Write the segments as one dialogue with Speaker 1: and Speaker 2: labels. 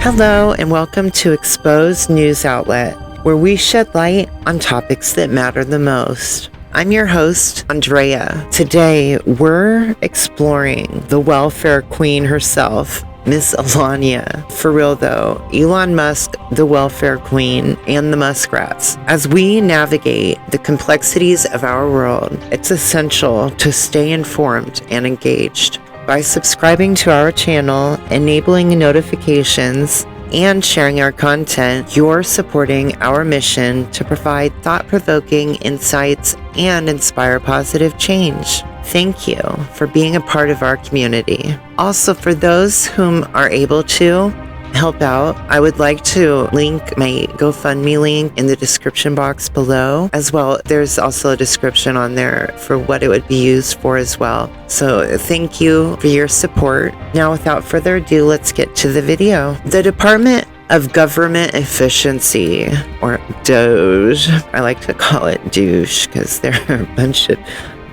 Speaker 1: Hello and welcome to Exposed News Outlet, where we shed light on topics that matter the most. I'm your host, Andrea. Today, we're exploring the welfare queen herself, Miss Elania. For real though, Elon Musk, the welfare queen, and the muskrats. As we navigate the complexities of our world, it's essential to stay informed and engaged. By subscribing to our channel, enabling notifications, and sharing our content, you're supporting our mission to provide thought-provoking insights and inspire positive change. Thank you for being a part of our community. Also, for those whom are able to help out, I would like to link my GoFundMe link in the description box below. As well, there's also a description on there for what it would be used for as well. So thank you for your support. Now, without further ado, let's get to the video. The Department of Government Efficiency, or DOGE, I like to call it douche because they're a bunch of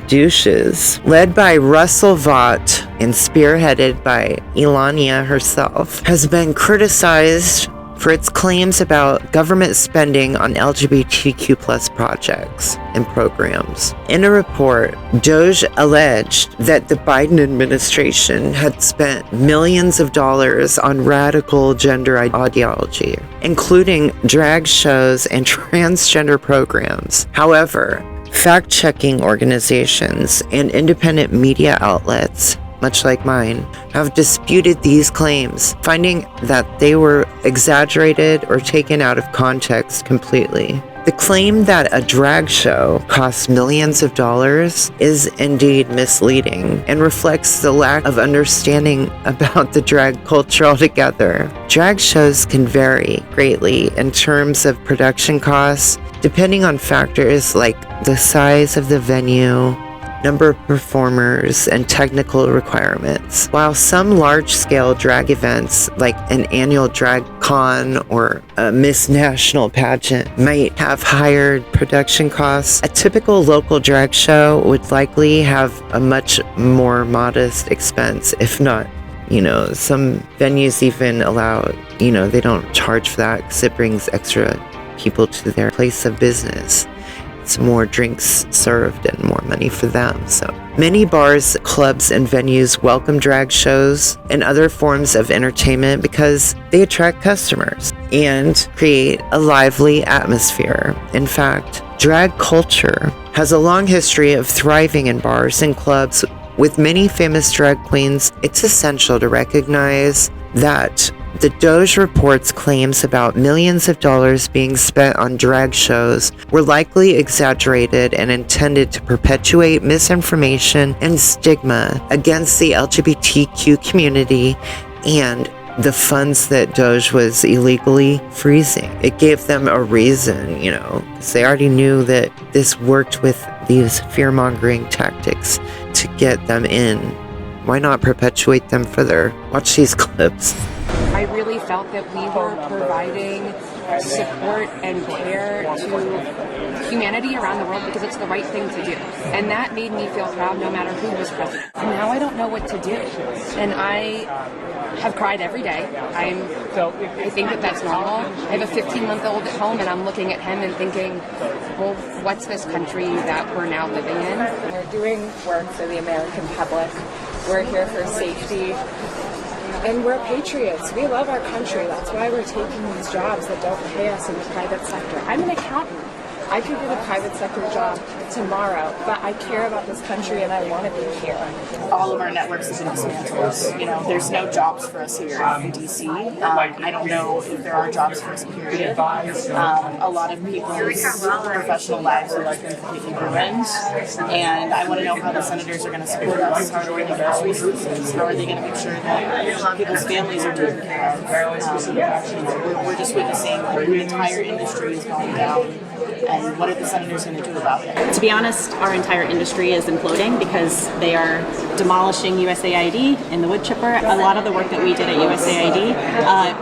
Speaker 1: douches, led by Russell Vought and spearheaded by Elania herself, has been criticized for its claims about government spending on LGBTQ+ projects and programs. In a report, DOGE alleged that the Biden administration had spent millions of dollars on radical gender ideology, including drag shows and transgender programs. However, fact-checking organizations and independent media outlets, much like mine, have disputed these claims, finding that they were exaggerated or taken out of context completely. The claim that a drag show costs millions of dollars is indeed misleading and reflects the lack of understanding about the drag culture altogether. Drag shows can vary greatly in terms of production costs, depending on factors like the size of the venue, number of performers, and technical requirements. While some large-scale drag events, like an annual drag con or a Miss National pageant, might have higher production costs, a typical local drag show would likely have a much more modest expense, if not, some venues even allow, they don't charge for that because it brings extra people to their place of business. It's more drinks served and more money for them. So many bars, clubs, and venues welcome drag shows and other forms of entertainment because they attract customers and create a lively atmosphere. In fact, drag culture has a long history of thriving in bars and clubs. With many famous drag queens, it's essential to recognize that the DOGE report's claims about millions of dollars being spent on drag shows were likely exaggerated and intended to perpetuate misinformation and stigma against the LGBTQ community and the funds that DOGE was illegally freezing. It gave them a reason, because they already knew that this worked with these fear-mongering tactics to get them in. Why not perpetuate them further? Watch these clips.
Speaker 2: I really felt that we were providing support and care to humanity around the world because it's the right thing to do. And that made me feel proud no matter who was president. And now I don't know what to do. And I have cried every day. I think that that's normal. I have a 15-month-old at home and I'm looking at him and thinking, well, what's this country that we're now living in?
Speaker 3: We're doing work for the American public. We're here for safety. And we're patriots. We love our country. That's why we're taking these jobs that don't pay us in the private sector. I'm an accountant. I could get a private sector job tomorrow, but I care about this country and I want to be here.
Speaker 4: All of our networks have been dismantled. There's no jobs for us here in DC. I don't know if there are jobs for us, period. A lot of people's professional lives have just been completely ruined. And I want to know how the senators are going to support us. How are they going to give us resources? How are they going to make sure that people's families are taken care of? We're just witnessing the entire industry is going down. And what are the senators going to do about it?
Speaker 5: To be honest, our entire industry is imploding because they are demolishing USAID and the wood chipper. A lot of the work that we did at USAID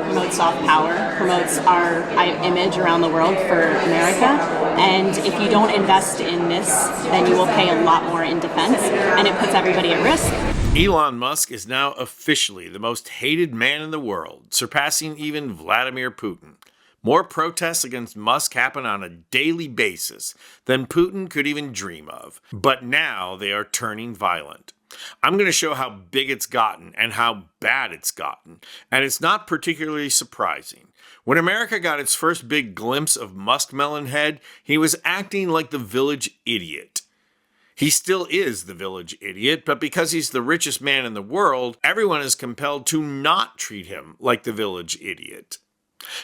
Speaker 5: promotes soft power, promotes our image around the world for America. And if you don't invest in this, then you will pay a lot more in defense, and it puts everybody at risk.
Speaker 6: Elon Musk is now officially the most hated man in the world, surpassing even Vladimir Putin. More protests against Musk happen on a daily basis than Putin could even dream of. But now they are turning violent. I'm going to show how big it's gotten and how bad it's gotten. And it's not particularly surprising. When America got its first big glimpse of Muskmelon Head, he was acting like the village idiot. He still is the village idiot, but because he's the richest man in the world, everyone is compelled to not treat him like the village idiot.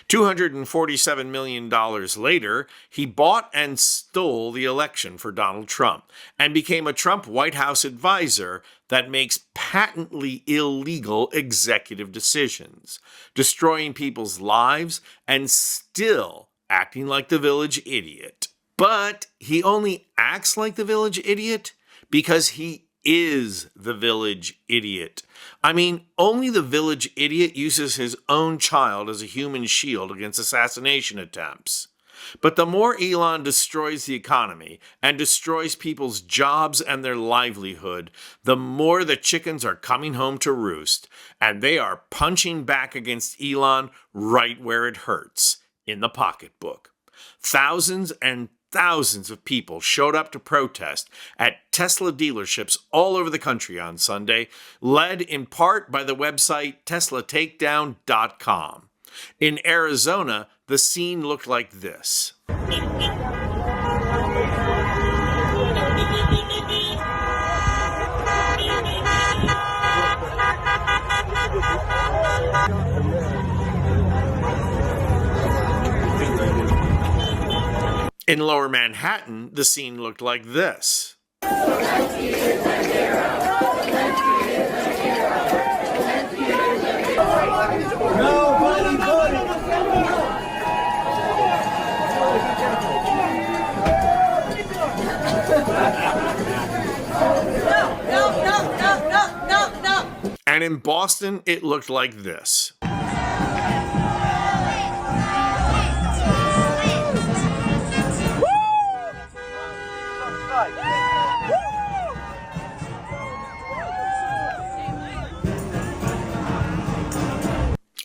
Speaker 6: $247 million later, he bought and stole the election for Donald Trump and became a Trump White House advisor that makes patently illegal executive decisions, destroying people's lives and still acting like the village idiot. But he only acts like the village idiot because he is the village idiot. I mean, only the village idiot uses his own child as a human shield against assassination attempts. But the more Elon destroys the economy and destroys people's jobs and their livelihood, the more the chickens are coming home to roost, and they are punching back against Elon right where it hurts, in the pocketbook. Thousands and thousands of people showed up to protest at Tesla dealerships all over the country on Sunday, led in part by the website TeslaTakedown.com. In Arizona, the scene looked like this. In Lower Manhattan, the scene looked like this. And in Boston, it looked like this.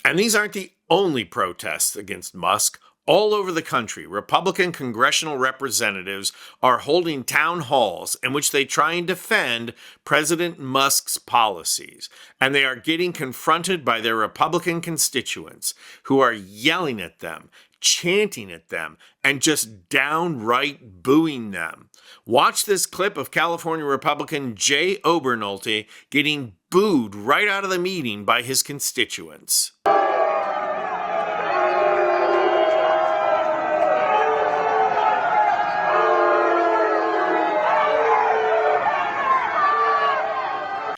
Speaker 6: And these aren't the only protests against Musk. All over the country, Republican congressional representatives are holding town halls in which they try and defend President Musk's policies. And they are getting confronted by their Republican constituents who are yelling at them, chanting at them, and just downright booing them. Watch this clip of California Republican Jay Obernolte getting booed right out of the meeting by his constituents.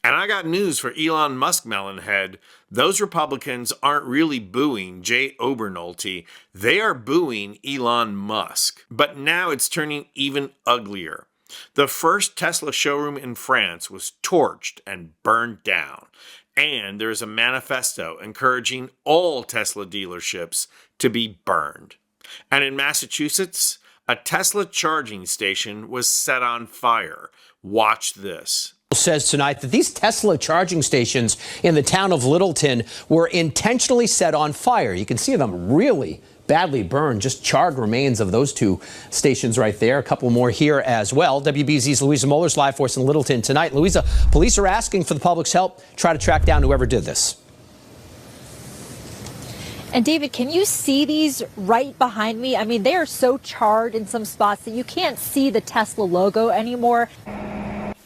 Speaker 6: And I got news for Elon Musk Melonhead. Those Republicans aren't really booing Jay Obernolte. They are booing Elon Musk. But now it's turning even uglier. The first Tesla showroom in France was torched and burned down. And there is a manifesto encouraging all Tesla dealerships to be burned. And in Massachusetts, a Tesla charging station was set on fire. Watch this.
Speaker 7: Says tonight that these Tesla charging stations in the town of Littleton were intentionally set on fire. You can see them really badly burned, just charred remains of those two stations right there. A couple more here as well. WBZ's Louisa Moeller's live for us in Littleton tonight. Louisa, police are asking for the public's help. Try to track down whoever did this.
Speaker 8: And David, can you see these right behind me? I mean, they are so charred in some spots that you can't see the Tesla logo anymore.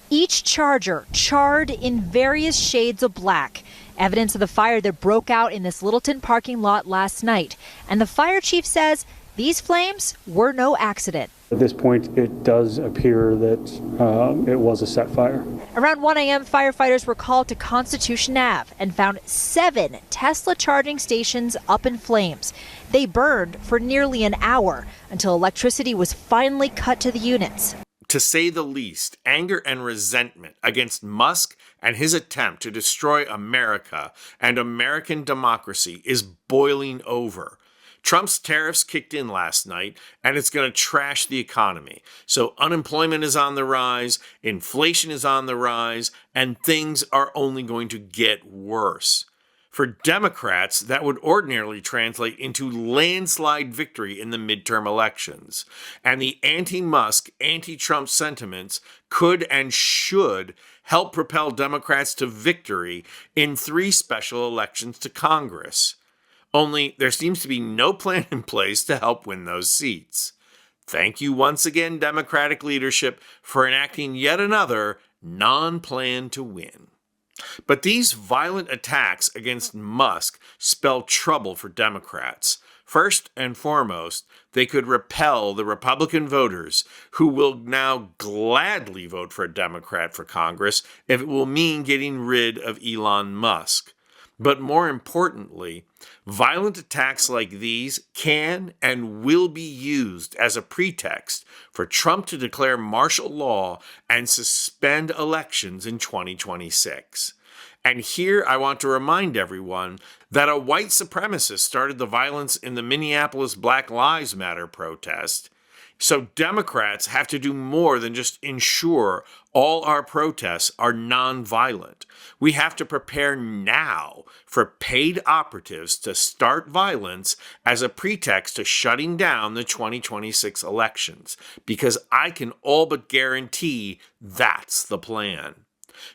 Speaker 8: Each charger charred in various shades of black. Evidence of the fire that broke out in this Littleton parking lot last night. And the fire chief says these flames were no accident.
Speaker 9: At this point, it does appear that it was a set fire.
Speaker 8: Around 1 a.m., firefighters were called to Constitution Ave and found 7 Tesla charging stations up in flames. They burned for nearly an hour until electricity was finally cut to the units.
Speaker 6: To say the least, anger and resentment against Musk and his attempt to destroy America and American democracy is boiling over. Trump's tariffs kicked in last night, and it's going to trash the economy. So unemployment is on the rise, inflation is on the rise, and things are only going to get worse. For Democrats, that would ordinarily translate into landslide victory in the midterm elections. And the anti-Musk, anti-Trump sentiments could and should help propel Democrats to victory in 3 special elections to Congress. Only there seems to be no plan in place to help win those seats. Thank you once again, Democratic leadership, for enacting yet another non-plan to win. But these violent attacks against Musk spell trouble for Democrats. First and foremost, they could repel the Republican voters who will now gladly vote for a Democrat for Congress if it will mean getting rid of Elon Musk. But more importantly, violent attacks like these can and will be used as a pretext for Trump to declare martial law and suspend elections in 2026. And here I want to remind everyone that a white supremacist started the violence in the Minneapolis Black Lives Matter protest. So Democrats have to do more than just ensure all our protests are nonviolent. We have to prepare now for paid operatives to start violence as a pretext to shutting down the 2026 elections, because I can all but guarantee that's the plan.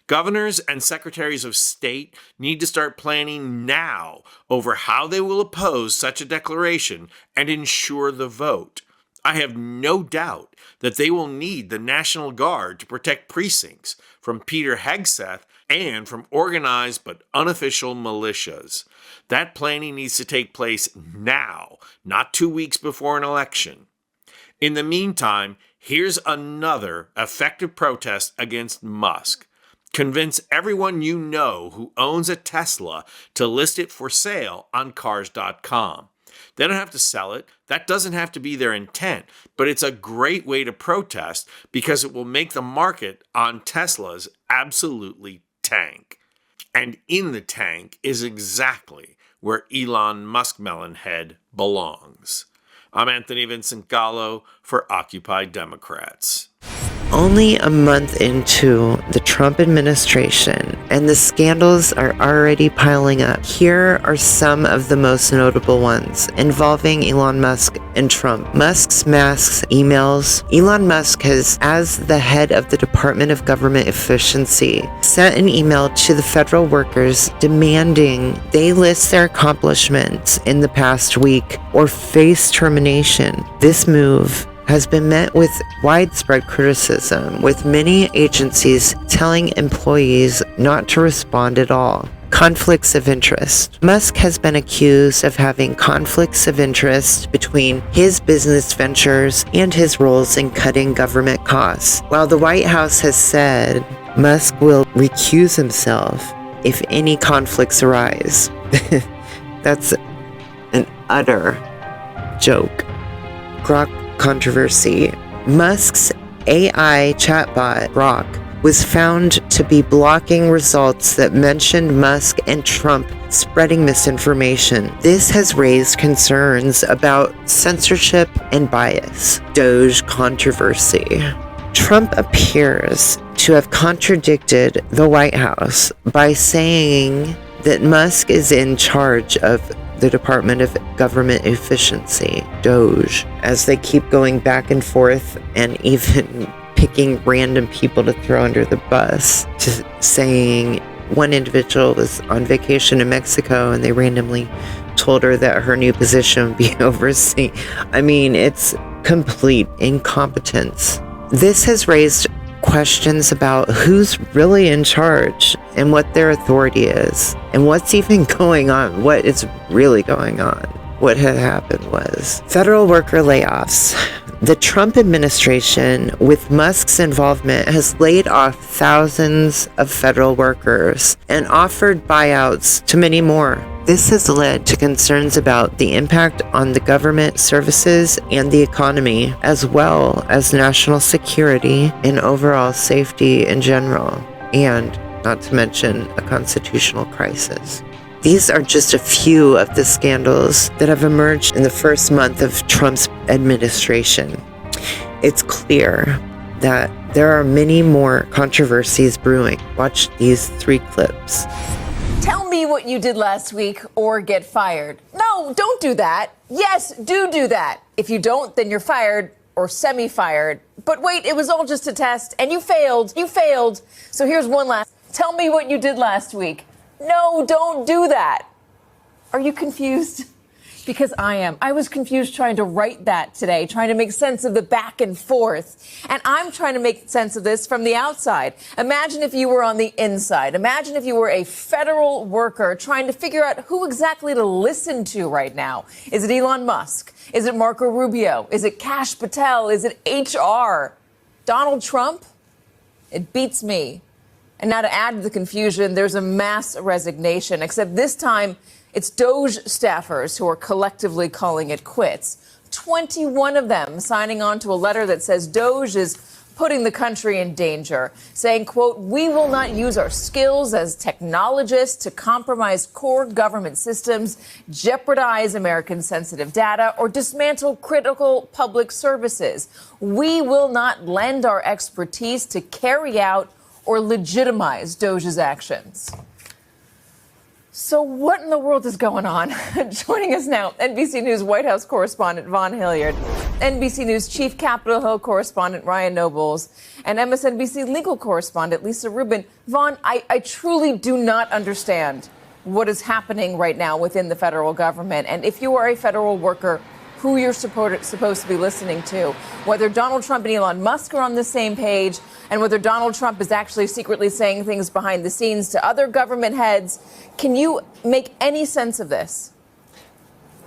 Speaker 6: Governors and secretaries of state need to start planning now over how they will oppose such a declaration and ensure the vote. I have no doubt that they will need the National Guard to protect precincts from Peter Hegseth and from organized but unofficial militias. That planning needs to take place now, not 2 weeks before an election. In the meantime, here's another effective protest against Musk. Convince everyone you know who owns a Tesla to list it for sale on cars.com. They don't have to sell it. That doesn't have to be their intent, but it's a great way to protest because it will make the market on Teslas absolutely tank. And in the tank is exactly where Elon Musk Melonhead belongs. I'm Anthony Vincent Gallo for Occupy Democrats.
Speaker 1: Only a month into the Trump administration, and the scandals are already piling up. Here are some of the most notable ones involving Elon Musk and Trump. Musk's masks, emails. Elon Musk has, as the head of the Department of Government Efficiency, sent an email to the federal workers demanding they list their accomplishments in the past week or face termination. This move has been met with widespread criticism, with many agencies telling employees not to respond at all. Conflicts of interest. Musk has been accused of having conflicts of interest between his business ventures and his roles in cutting government costs. While the White House has said Musk will recuse himself if any conflicts arise. That's an utter joke. Grok controversy. Musk's AI chatbot, Grok, was found to be blocking results that mentioned Musk and Trump spreading misinformation. This has raised concerns about censorship and bias. DOGE controversy. Trump appears to have contradicted the White House by saying that Musk is in charge of the Department of Government Efficiency, DOGE, as they keep going back and forth and even picking random people to throw under the bus, to saying one individual was on vacation in Mexico and they randomly told her that her new position would be overseeing. I mean, it's complete incompetence. This has raised questions about who's really in charge and what their authority is and what's even going on, what is really going on. What had happened was federal worker layoffs. The Trump administration, with Musk's involvement, has laid off thousands of federal workers and offered buyouts to many more. This has led to concerns about the impact on the government services and the economy, as well as national security and overall safety in general, and not to mention a constitutional crisis. These are just a few of the scandals that have emerged in the first month of Trump's administration. It's clear that there are many more controversies brewing. Watch these 3 clips.
Speaker 10: Tell me what you did last week or get fired. No, don't do that. Yes, do that. If you don't, then you're fired or semi-fired. But wait, it was all just a test and you failed. So here's one last. Tell me what you did last week. No, don't do that. Are you confused? Because I am. I was confused trying to write that today, trying to make sense of the back and forth. And I'm trying to make sense of this from the outside. Imagine if you were on the inside. Imagine if you were a federal worker trying to figure out who exactly to listen to right now. Is it Elon Musk? Is it Marco Rubio? Is it Kash Patel? Is it HR? Donald Trump? It beats me. And now to add to the confusion, there's a mass resignation, except this time it's DOGE staffers who are collectively calling it quits. 21 of them signing on to a letter that says DOGE is putting the country in danger, saying, quote, "We will not use our skills as technologists to compromise core government systems, jeopardize American sensitive data, or dismantle critical public services. We will not lend our expertise to carry out or legitimize DOGE's actions." So what in the world is going on? Joining us now, NBC News White House correspondent Vaughn Hilliard, NBC News Chief Capitol Hill correspondent Ryan Nobles, and MSNBC legal correspondent Lisa Rubin. Vaughn, I truly do not understand what is happening right now within the federal government. And if you are a federal worker, who you're supposed to be listening to, whether Donald Trump and Elon Musk are on the same page, and whether Donald Trump is actually secretly saying things behind the scenes to other government heads. Can you make any sense of this?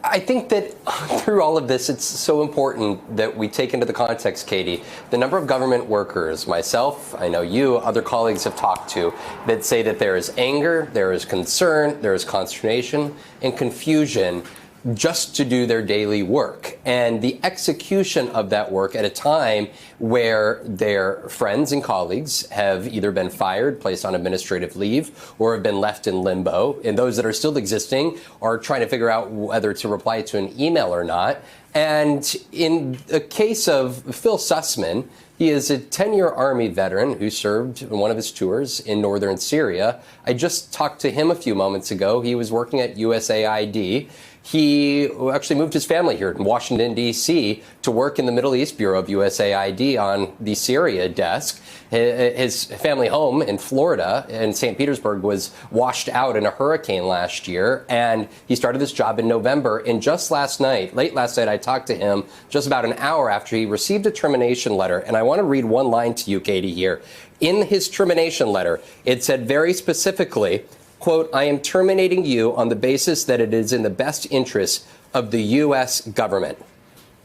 Speaker 11: I think that through all of this, it's so important that we take into the context, Katie, the number of government workers, myself, I know you, other colleagues have talked to, that say that there is anger, there is concern, there is consternation and confusion just to do their daily work, and the execution of that work at a time where their friends and colleagues have either been fired, placed on administrative leave, or have been left in limbo, and those that are still existing are trying to figure out whether to reply to an email or not. And in the case of Phil Sussman, he is a 10-year Army veteran who served in one of his tours in northern Syria. I just talked to him a few moments ago. He was working at USAID. He actually moved his family here in Washington, D.C. to work in the Middle East Bureau of USAID on the Syria desk. His family home in Florida, in St. Petersburg, was washed out in a hurricane last year, and he started this job in November. And just last night, late last night, I talked to him just about an hour after he received a termination letter. And I want to read one line to you, Katie, here. In his termination letter, it said very specifically, quote, "I am terminating you on the basis that it is in the best interest of the U.S. government."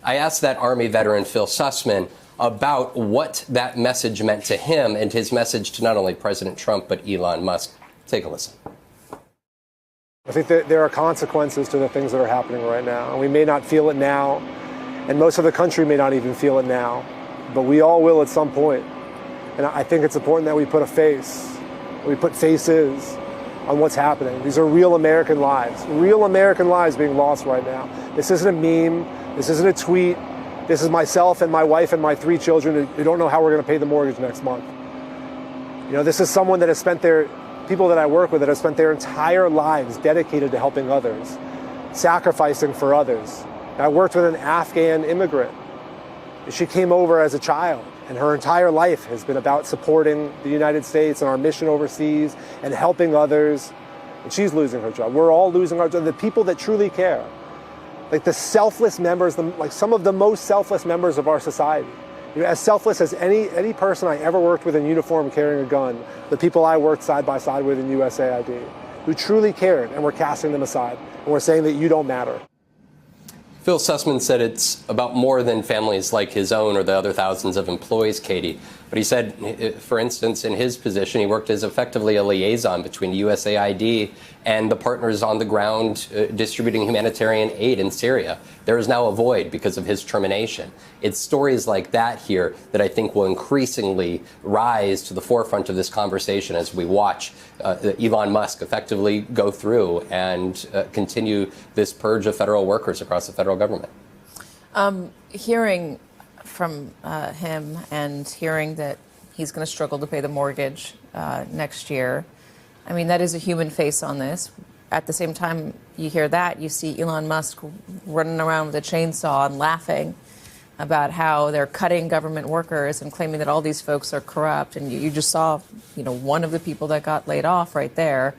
Speaker 11: I asked that Army veteran, Phil Sussman, about what that message meant to him and his message to not only President Trump, but Elon Musk. Take a listen.
Speaker 12: I think that there are consequences to the things that are happening right now. And we may not feel it now, and most of the country may not even feel it now, but we all will at some point. And I think it's important that we put a face, we put faces on what's happening. These are real American lives being lost right now. This isn't a meme. This isn't a tweet. This is myself and my wife and my 3 children who don't know how we're going to pay the mortgage next month. You know, this is someone that has spent people that I work with that have spent their entire lives dedicated to helping others, sacrificing for others. I worked with an Afghan immigrant. She came over as a child, and her entire life has been about supporting the United States and our mission overseas and helping others. And she's losing her job. We're all losing our job. The people that truly care, like the selfless members, like some of the most selfless members of our society. You know, as selfless as any person I ever worked with in uniform carrying a gun, the people I worked side by side with in USAID, who truly cared, and we're casting them aside, and we're saying that you don't matter.
Speaker 11: Phil Sussman said it's about more than families like his own or the other thousands of employees, Katie. But he said, for instance, in his position, he worked as effectively a liaison between USAID and the partners on the ground distributing humanitarian aid in Syria. There is now a void because of his termination. It's stories like that here that I think will increasingly rise to the forefront of this conversation as we watch Elon Musk effectively go through and continue this purge of federal workers across the federal government.
Speaker 10: Hearing from him and hearing that he's going to struggle to pay the mortgage next year, I mean, that is a human face on this. At the same time you hear that, you see Elon Musk running around with a chainsaw and laughing about how they're cutting government workers and claiming that all these folks are corrupt. And you just saw, one of the people that got laid off right there,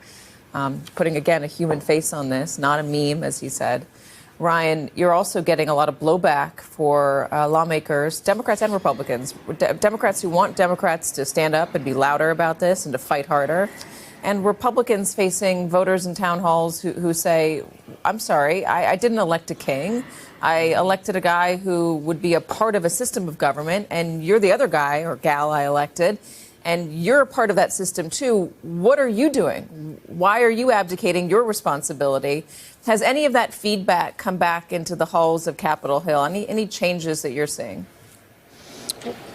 Speaker 10: putting, again, a human face on this, not a meme, as he said. Ryan, you're also getting a lot of blowback for lawmakers, Democrats and Republicans, Democrats who want Democrats to stand up and be louder about this and to fight harder, and Republicans facing voters in town halls who say, I'm sorry, I didn't elect a king. I elected a guy who would be a part of a system of government, and you're the other guy or gal I elected, and you're a part of that system too. What are you doing? Why are you abdicating your responsibility? Has any of that feedback come back into the halls of Capitol Hill? Any changes that you're seeing?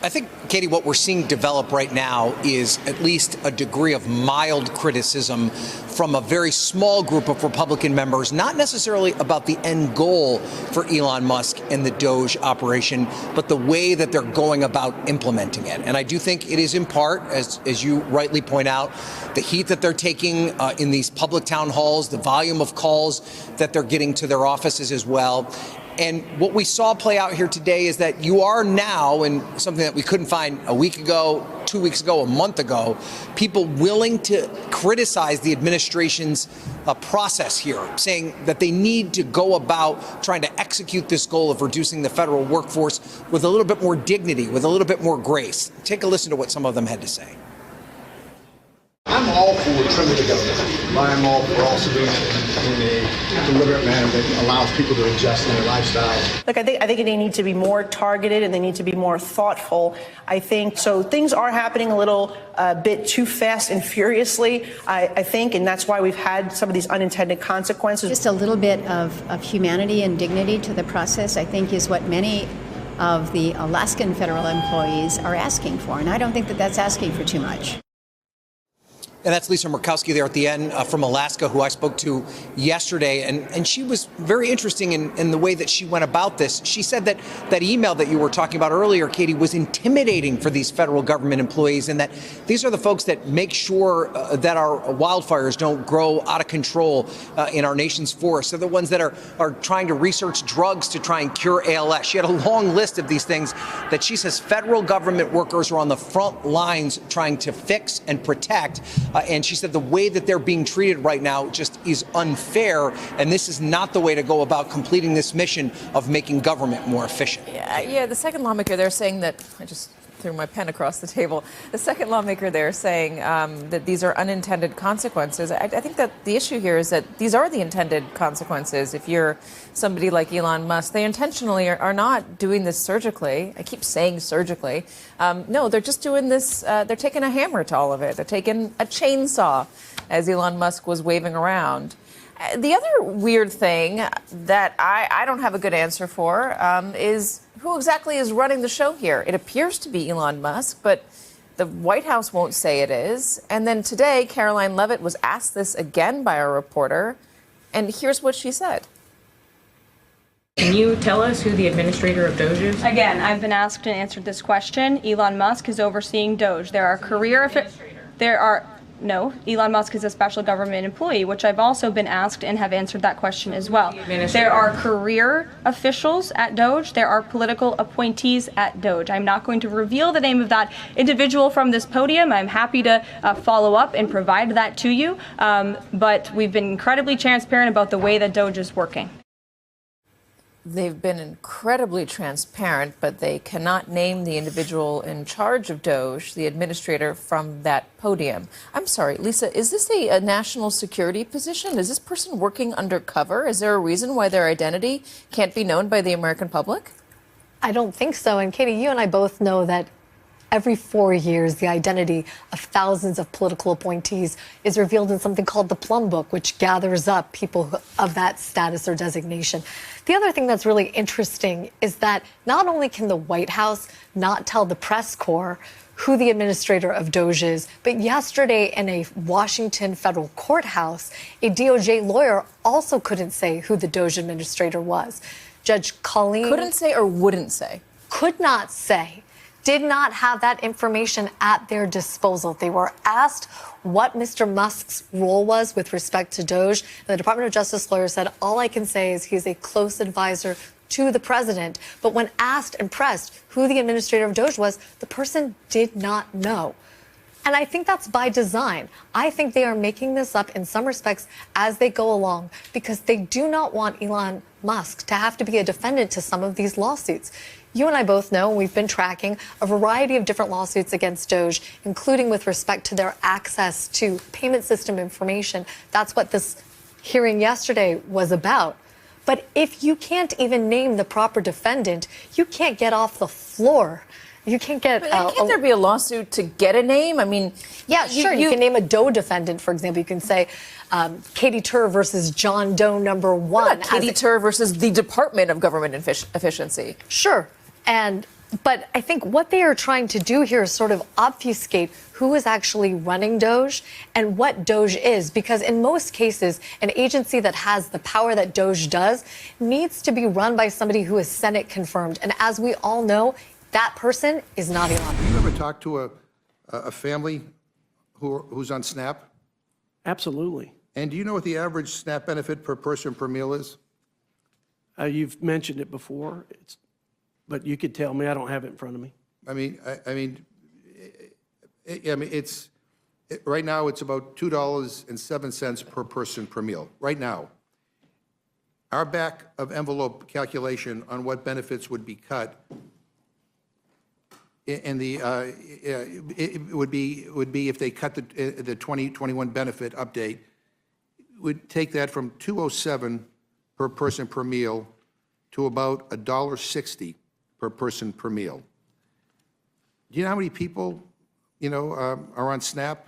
Speaker 13: I think, Katie, what we're seeing develop right now is at least a degree of mild criticism from a very small group of Republican members, not necessarily about the end goal for Elon Musk and the DOGE operation, but the way that they're going about implementing it. And I do think it is in part, as you rightly point out, the heat that they're taking in these public town halls, the volume of calls that they're getting to their offices as well. And what we saw play out here today is that you are now, and something that we couldn't find a week ago, 2 weeks ago, a month ago, people willing to criticize the administration's process here, saying that they need to go about trying to execute this goal of reducing the federal workforce with a little bit more dignity, with a little bit more grace. Take a listen to what some of them had to say.
Speaker 14: I'm all for trimming the government, but I'm all for also doing it in a deliberate manner that allows people to adjust in their lifestyle.
Speaker 15: Look, I think they need to be more targeted and they need to be more thoughtful. I think so. Things are happening a little bit too fast and furiously, I think, and that's why we've had some of these unintended consequences.
Speaker 16: Just a little bit of humanity and dignity to the process, I think, is what many of the Alaskan federal employees are asking for, and I don't think that that's asking for too much.
Speaker 13: And that's Lisa Murkowski there at the end from Alaska, who I spoke to yesterday. And she was very interesting in the way that she went about this. She said that that email that you were talking about earlier, Katie, was intimidating for these federal government employees, and that these are the folks that make sure that our wildfires don't grow out of control in our nation's forests. They're the ones that are trying to research drugs to try and cure ALS. She had a long list of these things that she says federal government workers are on the front lines trying to fix and protect. And she said the way that they're being treated right now just is unfair. And this is not the way to go about completing this mission of making government more efficient.
Speaker 10: Yeah, the second lawmaker, they're saying that, I just threw my pen across the table. The second lawmaker there saying that these are unintended consequences. I think that the issue here is that these are the intended consequences. If you're somebody like Elon Musk, they intentionally are not doing this surgically. I keep saying surgically. No, they're just doing this. They're taking a hammer to all of it. They're taking a chainsaw, as Elon Musk was waving around. The other weird thing that I don't have a good answer for is who exactly is running the show here. It appears to be Elon Musk, but the White House won't say it is. And then today, Caroline Leavitt was asked this again by a reporter, and here's what she said.
Speaker 17: Can you tell us who the administrator of DOGE is?
Speaker 18: Again, I've been asked and answered this question. Elon Musk is overseeing DOGE. No, Elon Musk is a special government employee, which I've also been asked and have answered that question as well. There are career officials at DOGE. There are political appointees at DOGE. I'm not going to reveal the name of that individual from this podium. I'm happy to follow up and provide that to you. But we've been incredibly transparent about the way that DOGE is working.
Speaker 10: They've been incredibly transparent, but they cannot name the individual in charge of DOGE, the administrator, from that podium. I'm sorry, Lisa, is this a national security position? Is this person working undercover? Is there a reason why their identity can't be known by the American public?
Speaker 19: I don't think so. And Katie, you and I both know that every 4 years, the identity of thousands of political appointees is revealed in something called the Plum Book, which gathers up people of that status or designation. The other thing that's really interesting is that not only can the White House not tell the press corps who the administrator of DOGE is, but yesterday in a Washington federal courthouse, a DOJ lawyer also couldn't say who the DOGE administrator was. Judge Colleen...
Speaker 10: Couldn't say or wouldn't say?
Speaker 19: Could not say. Did not have that information at their disposal. They were asked what Mr. Musk's role was with respect to DOGE. And the Department of Justice lawyer said, all I can say is he's a close advisor to the president. But when asked and pressed who the administrator of DOGE was, the person did not know. And I think that's by design. I think they are making this up in some respects as they go along because they do not want Elon Musk to have to be a defendant to some of these lawsuits. You and I both know, and we've been tracking a variety of different lawsuits against DOGE, including with respect to their access to payment system information. That's what this hearing yesterday was about. But if you can't even name the proper defendant, you can't get off the floor. You can't get...
Speaker 10: can't there be a lawsuit to get a name? I mean...
Speaker 19: Yeah, sure. You can name a Doe defendant, for example. You can say Katie Tur versus John Doe number 1.
Speaker 10: What about Katie Tur versus the Department of Government Efficiency?
Speaker 19: Sure. But I think what they are trying to do here is sort of obfuscate who is actually running DOGE and what DOGE is, because in most cases, an agency that has the power that DOGE does needs to be run by somebody who is Senate confirmed. And as we all know, that person is not Elon.
Speaker 20: Have you ever talked to a family who's on SNAP?
Speaker 21: Absolutely.
Speaker 20: And do you know what the average SNAP benefit per person per meal is?
Speaker 21: You've mentioned it before. But you could tell me. I don't have it in front of me.
Speaker 20: Right now it's about $2.07 per person per meal. Right now, our back of envelope calculation on what benefits would be cut, and it would be if they cut the 2021 benefit update, would take that from $2.07 per person per meal to about $1.60 per person per meal. Do you know how many people, are on SNAP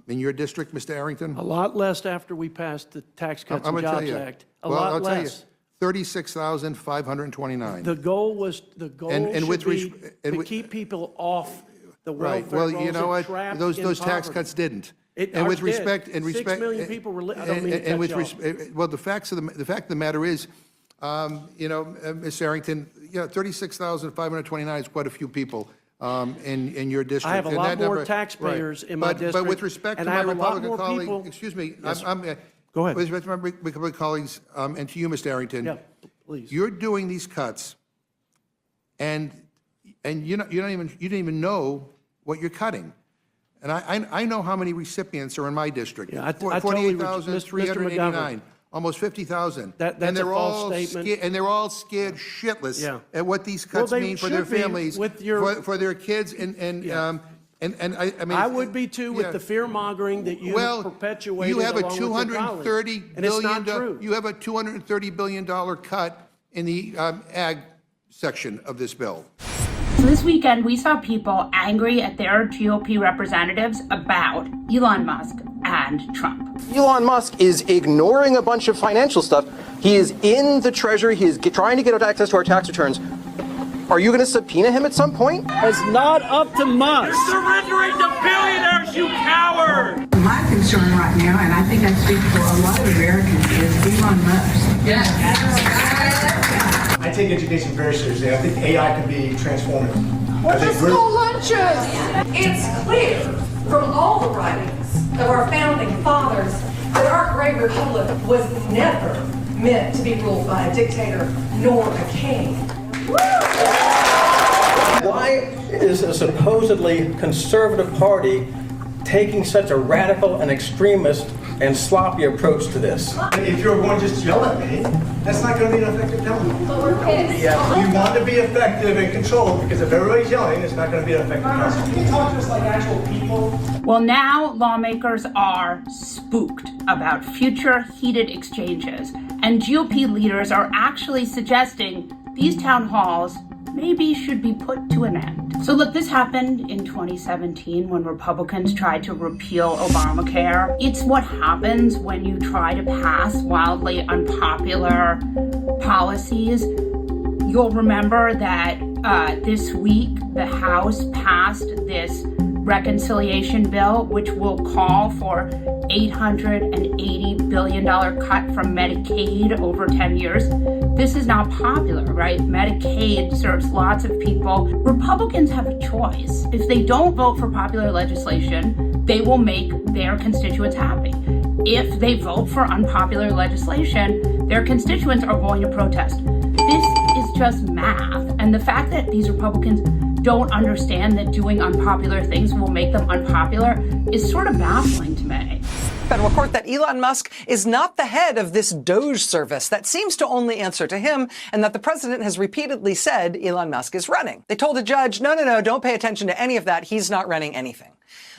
Speaker 20: in your district, Mr. Arrington?
Speaker 21: A lot less after we passed the Tax Cuts and Jobs Act. A lot less.
Speaker 20: 36,529.
Speaker 21: The goal should be to keep people off the welfare rolls.
Speaker 20: Well, you know what? Those tax cuts didn't. And with respect,
Speaker 21: 6 million people were. I don't mean to cut you off.
Speaker 20: Well, the fact of the matter is, Ms. Arrington, 36,529 is quite a few people in your district.
Speaker 21: I have a lot more taxpayers in my district.
Speaker 20: But with respect to my Republican colleague, excuse me,
Speaker 21: go ahead.
Speaker 20: With respect to my Republican colleagues and to you, Mr. Arrington,
Speaker 21: please.
Speaker 20: You're doing these cuts, and you don't even know what you're cutting. And I know how many recipients are in my district. 48,389. Almost 50,000.
Speaker 21: That's
Speaker 20: and they're
Speaker 21: a false
Speaker 20: all
Speaker 21: statement.
Speaker 20: And they're all scared shitless at what these cuts mean for their families, for their kids,
Speaker 21: I would be too with the fear mongering that you have perpetuated.
Speaker 20: You have a
Speaker 21: $230 billion.
Speaker 20: You have a $230 billion cut in the ag section of this bill.
Speaker 22: So this weekend, we saw people angry at their GOP representatives about Elon Musk and Trump.
Speaker 23: Elon Musk is ignoring a bunch of financial stuff. He is in the Treasury. He is trying to get access to our tax returns. Are you going to subpoena him at some point?
Speaker 21: It's not up to Musk.
Speaker 24: You're surrendering to billionaires, you coward!
Speaker 25: My concern right now, and I think I speak for a lot of Americans, is Elon Musk.
Speaker 24: Yes.
Speaker 26: I take education very seriously. I think AI can be transformative.
Speaker 27: Well, the school lunches! It's clear from all the writings of our founding fathers that our great republic was never meant to be ruled by a dictator nor a king.
Speaker 28: Why is a supposedly conservative party taking such a radical and extremist and sloppy approach to this?
Speaker 26: If you're going to just yell at me, that's not going to be an effective tone.
Speaker 27: But we're pissed.
Speaker 26: You want to be effective and controlled, because if everybody's yelling, it's not going to be an effective tone. Can you talk to us like actual people?
Speaker 22: Well, now lawmakers are spooked about future heated exchanges, and GOP leaders are actually suggesting these town halls maybe should be put to an end. So look, this happened in 2017 when Republicans tried to repeal Obamacare. It's what happens when you try to pass wildly unpopular policies. You'll remember that this week the House passed this reconciliation bill, which will call for $880 billion cut from Medicaid over 10 years. This is not popular, right? Medicaid serves lots of people. Republicans have a choice. If they don't vote for popular legislation, they will make their constituents happy. If they vote for unpopular legislation, their constituents are going to protest. This is just math. And the fact that these Republicans don't understand that doing unpopular things will make them unpopular is sort of baffling to me.
Speaker 2: Federal court that Elon Musk is not the head of this DOGE service that seems to only answer to him, and that the president has repeatedly said Elon Musk is running. They told a judge, no, don't pay attention to any of that. He's not running anything.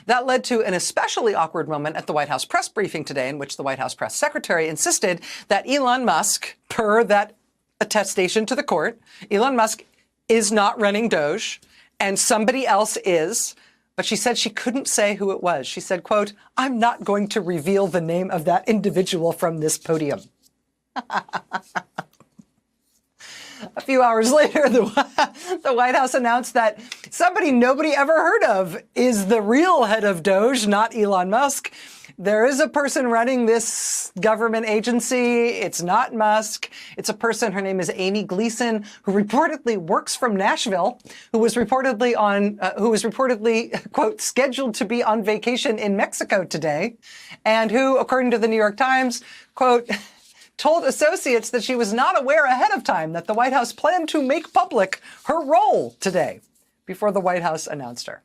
Speaker 2: That led to an especially awkward moment at the White House press briefing today, in which the White House press secretary insisted that Elon Musk, per that attestation to the court, Elon Musk is not running DOGE, and somebody else is. But she said she couldn't say who it was. She said, quote, "I'm not going to reveal the name of that individual from this podium." A few hours later, the White House announced that somebody nobody ever heard of is the real head of DOGE, not Elon Musk. There is a person running this government agency. It's not Musk. It's a person, her name is Amy Gleason, who reportedly works from Nashville, who was reportedly, quote, scheduled to be on vacation in Mexico today, and who, according to the New York Times, quote, told associates that she was not aware ahead of time that the White House planned to make public her role today before the White House announced her.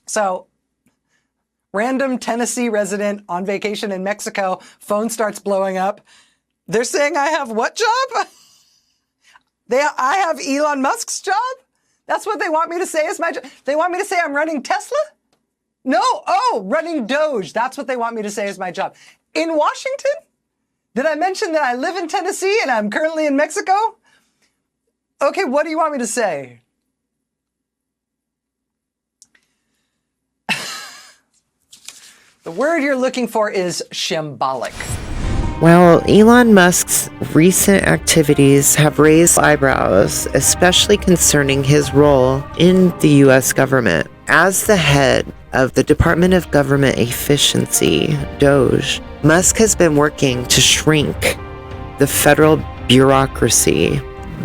Speaker 2: So, random Tennessee resident on vacation in Mexico, phone starts blowing up. They're saying I have what job? I have Elon Musk's job? That's what they want me to say is my job? They want me to say I'm running Tesla? No, running DOGE. That's what they want me to say is my job. In Washington? Did I mention that I live in Tennessee and I'm currently in Mexico? Okay, what do you want me to say? The word you're looking for is shambolic.
Speaker 1: Well, Elon Musk's recent activities have raised eyebrows, especially concerning his role in the U.S. government. As the head of the Department of Government Efficiency, DOGE, Musk has been working to shrink the federal bureaucracy.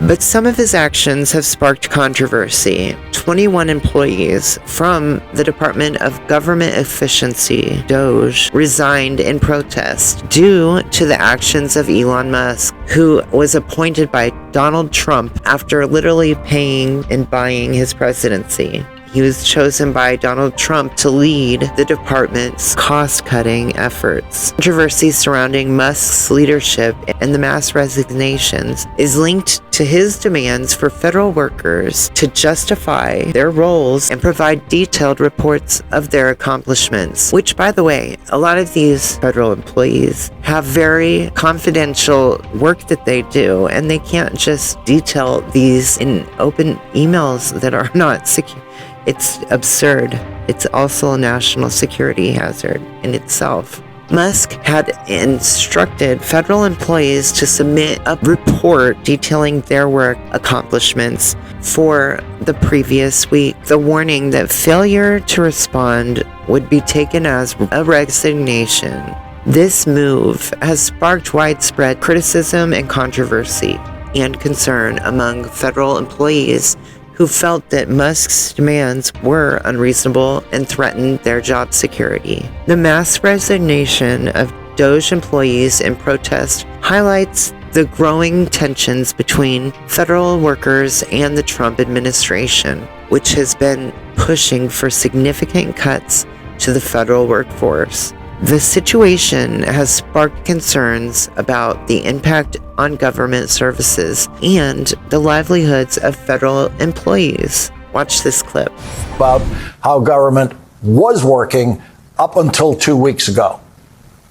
Speaker 1: But some of his actions have sparked controversy. 21 employees from the Department of Government Efficiency, DOGE, resigned in protest due to the actions of Elon Musk, who was appointed by Donald Trump after literally paying and buying his presidency. He was chosen by Donald Trump to lead the department's cost-cutting efforts. Controversy surrounding Musk's leadership and the mass resignations is linked to his demands for federal workers to justify their roles and provide detailed reports of their accomplishments, which, by the way, a lot of these federal employees have very confidential work that they do, and they can't just detail these in open emails that are not secure. It's absurd. It's also a national security hazard in itself. Musk had instructed federal employees to submit a report detailing their work accomplishments for the previous week. The warning that failure to respond would be taken as a resignation. This move has sparked widespread criticism and controversy and concern among federal employees who felt that Musk's demands were unreasonable and threatened their job security. The mass resignation of DOGE employees in protest highlights the growing tensions between federal workers and the Trump administration, which has been pushing for significant cuts to the federal workforce. The situation has sparked concerns about the impact on government services and the livelihoods of federal employees. Watch this clip.
Speaker 3: About how government was working up until 2 weeks ago.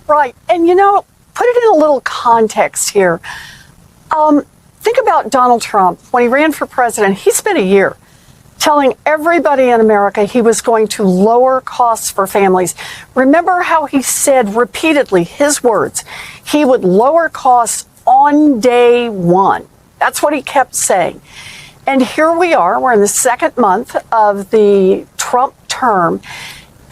Speaker 4: Right. And, put it in a little context here. think about Donald Trump. When he ran for president, he spent a year telling everybody in America he was going to lower costs for families. Remember how he said repeatedly, his words, he would lower costs on day one. That's what he kept saying. And here we are, we're in the second month of the Trump term.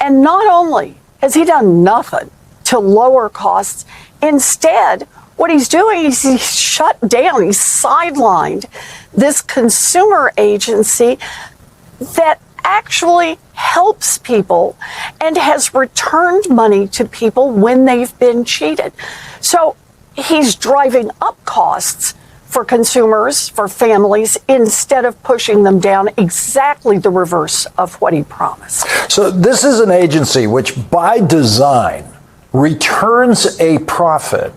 Speaker 4: And not only has he done nothing to lower costs, instead, what he's doing is he's shut down, he's sidelined this consumer agency that actually helps people and has returned money to people when they've been cheated. So he's driving up costs for consumers, for families, instead of pushing them down, exactly the reverse of what he promised.
Speaker 3: So this is an agency which, by design, returns a profit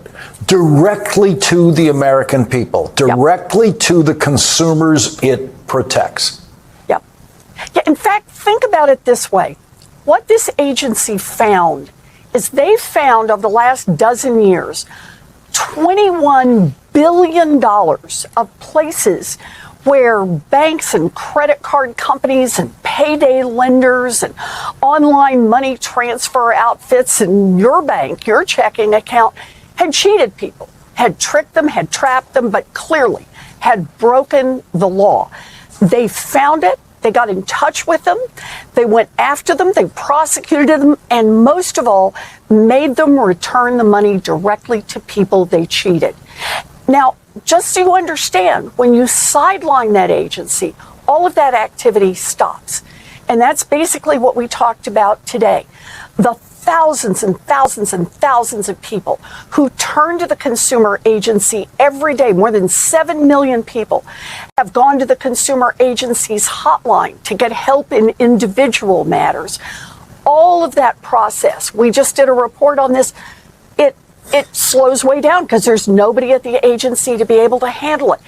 Speaker 3: directly to the American people, directly to the consumers it protects.
Speaker 4: Yeah, in fact, think about it this way. What this agency found is they found over the last dozen years $21 billion of places where banks and credit card companies and payday lenders and online money transfer outfits and your bank, your checking account, had cheated people, had tricked them, had trapped them, but clearly had broken the law. They found it. They got in touch with them, they went after them, they prosecuted them, and most of all, made them return the money directly to people they cheated. Now, just so you understand, when you sideline that agency, all of that activity stops. And that's basically what we talked about today. The thousands and thousands and thousands of people who turn to the consumer agency every day, more than 7 million people have gone to the consumer agency's hotline to get help in individual matters. All of that process, we just did a report on this, it slows way down because there's nobody at the agency to be able to handle it.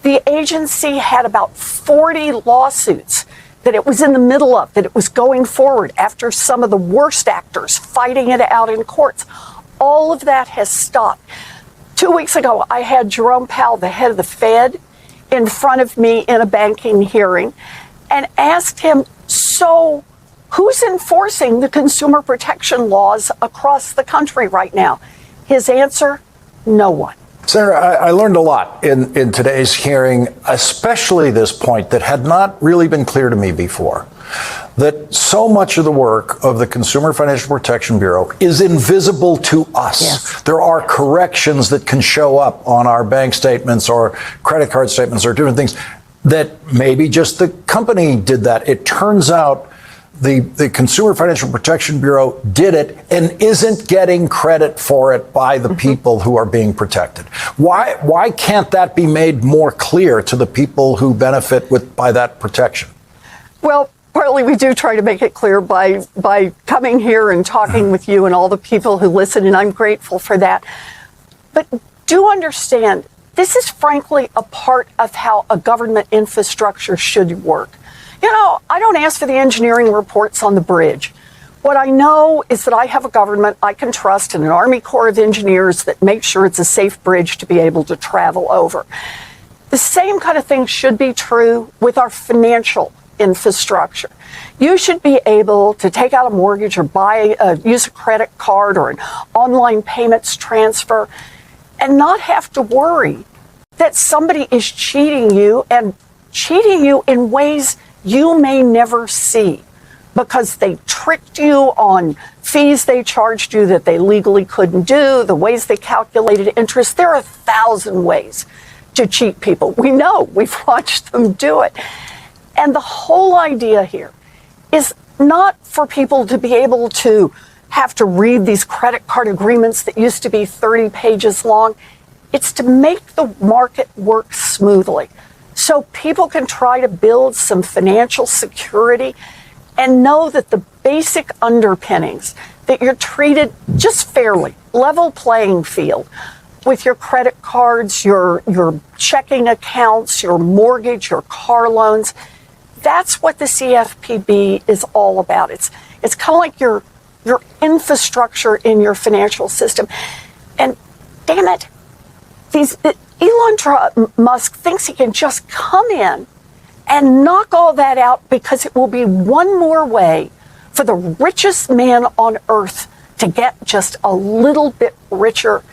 Speaker 4: The agency had about 40 lawsuits that it was in the middle of, that it was going forward after some of the worst actors fighting it out in courts. All of that has stopped. 2 weeks ago, I had Jerome Powell, the head of the Fed, in front of me in a banking hearing and asked him, so who's enforcing the consumer protection laws across the country right now? His answer, no one.
Speaker 3: Senator, I learned a lot in today's hearing, especially this point that had not really been clear to me before, that so much of the work of the Consumer Financial Protection Bureau is invisible to us. Yes. There are corrections that can show up on our bank statements or credit card statements or different things that maybe just the company did that. It turns out the Consumer Financial Protection Bureau did it and isn't getting credit for it by the people who are being protected. Why can't that be made more clear to the people who benefit by that protection?
Speaker 4: Well, partly we do try to make it clear by coming here and talking with you and all the people who listen, and I'm grateful for that. But do understand, this is frankly a part of how a government infrastructure should work. You know, I don't ask for the engineering reports on the bridge. What I know is that I have a government I can trust and an Army Corps of Engineers that make sure it's a safe bridge to be able to travel over. The same kind of thing should be true with our financial infrastructure. You should be able to take out a mortgage or use a credit card or an online payments transfer and not have to worry that somebody is cheating you and cheating you in ways you may never see because they tricked you on fees they charged you that they legally couldn't do, the ways they calculated interest. There are 1,000 ways to cheat people. We know, we've watched them do it. And the whole idea here is not for people to be able to have to read these credit card agreements that used to be 30 pages long. It's to make the market work smoothly, so people can try to build some financial security and know that the basic underpinnings, that you're treated just fairly, level playing field with your credit cards, your checking accounts, your mortgage, your car loans. That's what the CFPB is all about. It's kind of like your infrastructure in your financial system. And damn it, Elon Musk thinks he can just come in and knock all that out because it will be one more way for the richest man on earth to get just a little bit richer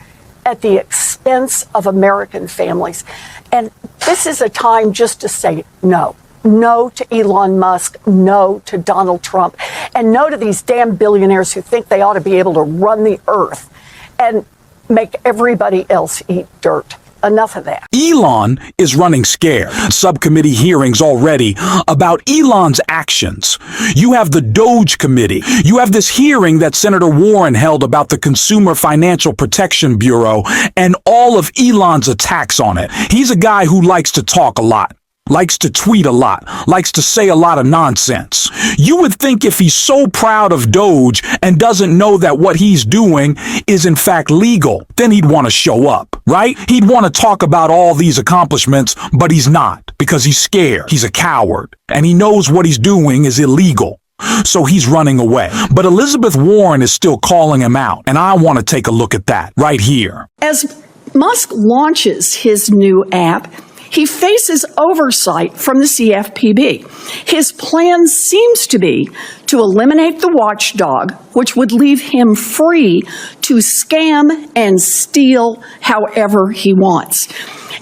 Speaker 4: at the expense of American families. And this is a time just to say no. No to Elon Musk, no to Donald Trump, and no to these damn billionaires who think they ought to be able to run the earth and make everybody else eat dirt. Enough of that.
Speaker 5: Elon is running scared. Subcommittee hearings already about Elon's actions. You have the DOGE committee. You have this hearing that Senator Warren held about the Consumer Financial Protection Bureau and all of Elon's attacks on it. He's a guy who likes to talk a lot, likes to tweet a lot, likes to say a lot of nonsense. You would think if he's so proud of DOGE and doesn't know that what he's doing is in fact legal, then he'd want to show up, right? He'd want to talk about all these accomplishments, but he's not, because he's scared. He's a coward, and he knows what he's doing is illegal. So he's running away. But Elizabeth Warren is still calling him out, and I want to take a look at that right here.
Speaker 4: As Musk launches his new app, he faces oversight from the CFPB. His plan seems to be to eliminate the watchdog, which would leave him free to scam and steal however he wants.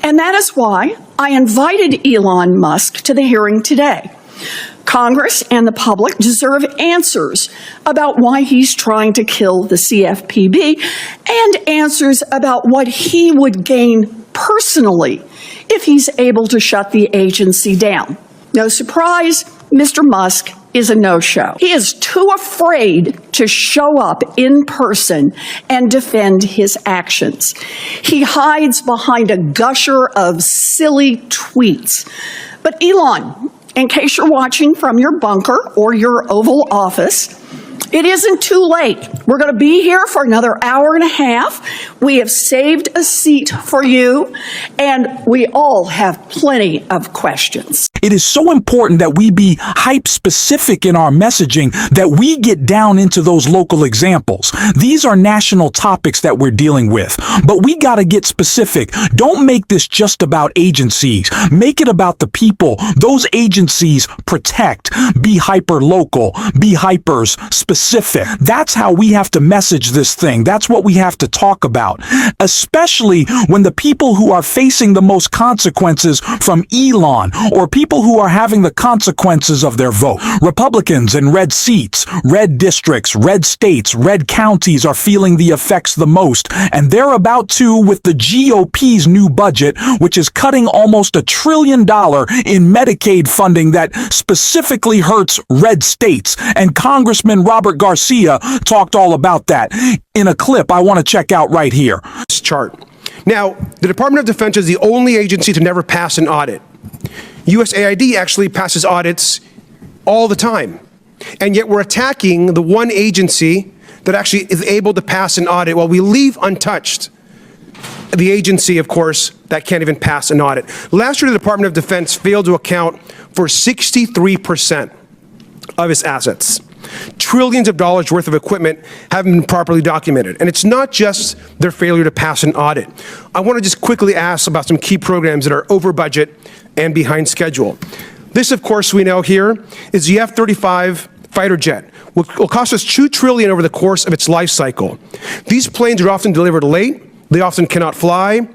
Speaker 4: And that is why I invited Elon Musk to the hearing today. Congress and the public deserve answers about why he's trying to kill the CFPB and answers about what he would gain personally if he's able to shut the agency down. No surprise, Mr. Musk is a no-show. He is too afraid to show up in person and defend his actions. He hides behind a gusher of silly tweets. But Elon, in case you're watching from your bunker or your Oval Office, it isn't too late. We're going to be here for another hour and a half. We have saved a seat for you, and we all have plenty of questions.
Speaker 5: It is so important that we be hype specific in our messaging, that we get down into those local examples. These are national topics that we're dealing with, but we got to get specific. Don't make this just about agencies. Make it about the people those agencies protect. Be hyper local, be hypers specific. That's how we have to message this thing. That's what we have to talk about, especially when the people who are facing the most consequences from Elon, or people who are having the consequences of their vote. Republicans in red seats, red districts, red states, red counties are feeling the effects the most, and they're about to with the GOP's new budget, which is cutting almost $1 trillion in Medicaid funding that specifically hurts red states. And Congressman Robert Garcia talked all about that in a clip I want to check out right here.
Speaker 6: This chart. Now, the Department of Defense is the only agency to never pass an audit. USAID actually passes audits all the time. And yet we're attacking the one agency that actually is able to pass an audit while we leave untouched the agency, of course, that can't even pass an audit. Last year, the Department of Defense failed to account for 63% of its assets. Trillions of dollars worth of equipment haven't been properly documented. And it's not just their failure to pass an audit. I want to just quickly ask about some key programs that are over budget and behind schedule. This, of course, we know here is the F-35 fighter jet, which will cost us $2 trillion over the course of its life cycle. These planes are often delivered late. They often cannot fly.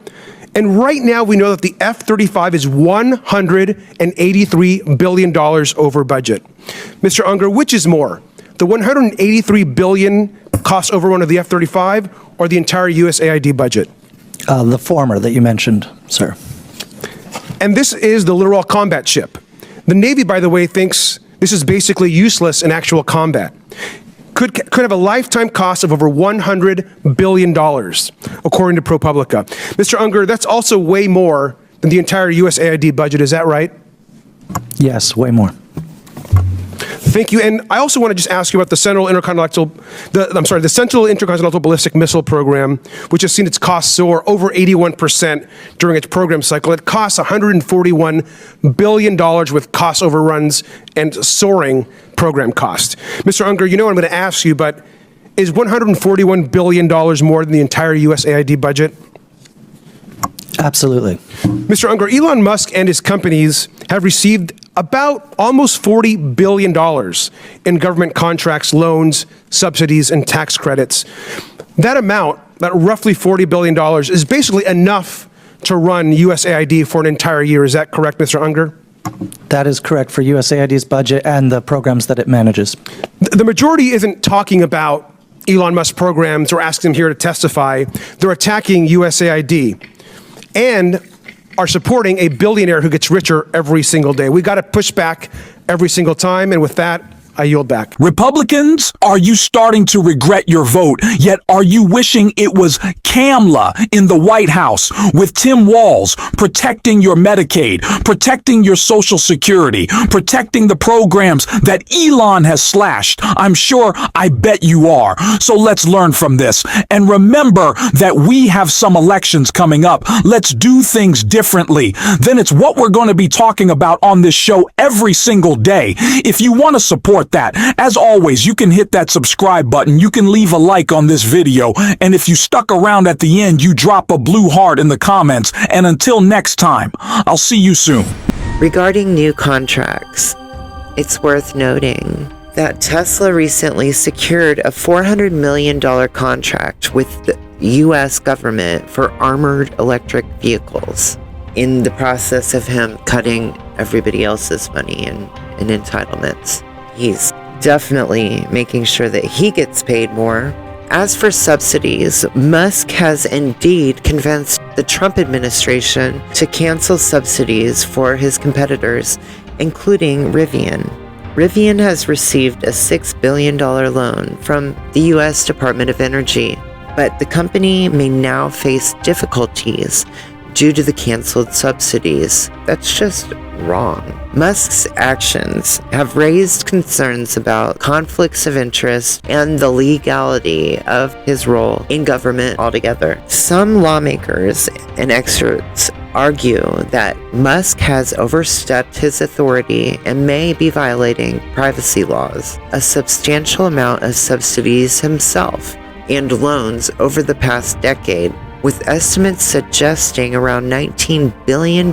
Speaker 6: And right now, we know that the F-35 is $183 billion over budget. Mr. Unger, which is more, the $183 billion cost overrun of the F-35 or the entire USAID budget?
Speaker 7: The former that you mentioned, sir.
Speaker 6: And this is the Littoral Combat Ship. The Navy, by the way, thinks this is basically useless in actual combat. Could have a lifetime cost of over $100 billion, according to ProPublica. Mr. Unger, that's also way more than the entire USAID budget, is that right?
Speaker 7: Yes, way more.
Speaker 6: Thank you. And I also want to just ask you about the Central Intercontinental Ballistic Missile Program, which has seen its costs soar over 81% during its program cycle. It costs $141 billion with cost overruns and soaring program cost. Mr. Unger, you know what I'm going to ask you, but is $141 billion more than the entire USAID budget?
Speaker 7: Absolutely.
Speaker 6: Mr. Unger, Elon Musk and his companies have received about almost $40 billion in government contracts, loans, subsidies, and tax credits. That amount, that roughly $40 billion, is basically enough to run USAID for an entire year. Is that correct, Mr. Unger?
Speaker 7: That is correct for USAID's budget and the programs that it manages.
Speaker 6: The majority isn't talking about Elon Musk programs or asking them here to testify. They're attacking USAID and are supporting a billionaire who gets richer every single day. We got to push back every single time. And with that, I yield back.
Speaker 5: Republicans, are you starting to regret your vote? Yet are you wishing it was Kamala in the White House with Tim Walz protecting your Medicaid, protecting your Social Security, protecting the programs that Elon has slashed? I'm sure, I bet you are. So let's learn from this. And remember that we have some elections coming up. Let's do things differently. Then it's what we're going to be talking about on this show every single day. If you want to support that, as always, you can hit that subscribe button. You can leave a like on this video. And if you stuck around at the end, you drop a blue heart in the comments. And until next time, I'll see you soon.
Speaker 1: Regarding new contracts, it's worth noting that Tesla recently secured a $400 million contract with the U.S. government for armored electric vehicles, in the process of him cutting everybody else's money and entitlements. He's definitely making sure that he gets paid more. As for subsidies, Musk has indeed convinced the Trump administration to cancel subsidies for his competitors, including Rivian. Rivian has received a $6 billion loan from the U.S. Department of Energy, but the company may now face difficulties due to the canceled subsidies. That's just wrong. Musk's actions have raised concerns about conflicts of interest and the legality of his role in government altogether. Some lawmakers and experts argue that Musk has overstepped his authority and may be violating privacy laws, a substantial amount of subsidies himself, and loans over the past decade, with estimates suggesting around $19 billion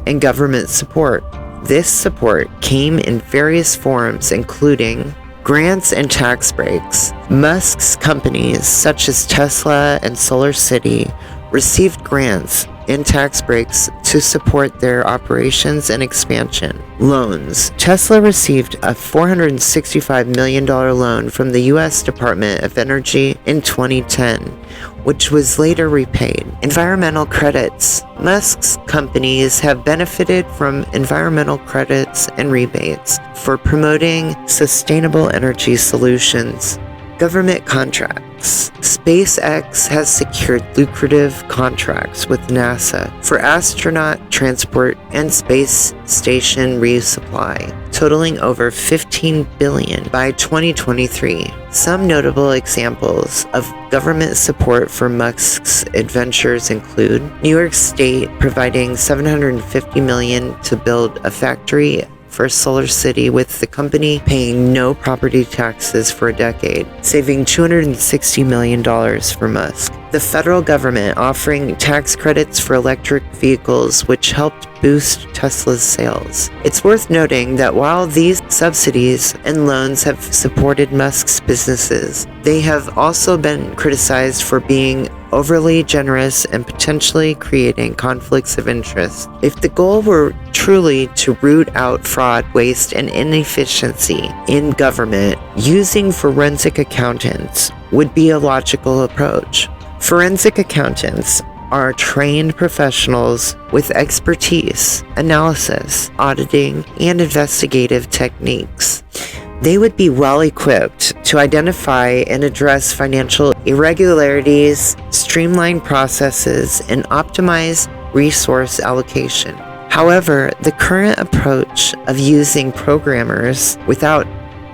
Speaker 1: in government support. This support came in various forms, including grants and tax breaks. Musk's companies, such as Tesla and SolarCity, received grants and tax breaks to support their operations and expansion. Loans. Tesla received a $465 million loan from the U.S. Department of Energy in 2010, which was later repaid. Environmental credits. Musk's companies have benefited from environmental credits and rebates for promoting sustainable energy solutions. Government contracts. SpaceX has secured lucrative contracts with NASA for astronaut transport and space station resupply, totaling over $15 billion by 2023. Some notable examples of government support for Musk's adventures include New York State providing $750 million to build a factory for SolarCity, with the company paying no property taxes for a decade, saving $260 million for Musk. The federal government offering tax credits for electric vehicles, which helped boost Tesla's sales. It's worth noting that while these subsidies and loans have supported Musk's businesses, they have also been criticized for being overly generous and potentially creating conflicts of interest. If the goal were truly to root out fraud, waste, and inefficiency in government, using forensic accountants would be a logical approach. Forensic accountants are trained professionals with expertise, analysis, auditing, and investigative techniques. They would be well equipped to identify and address financial irregularities, streamline processes, and optimize resource allocation. However, the current approach of using programmers without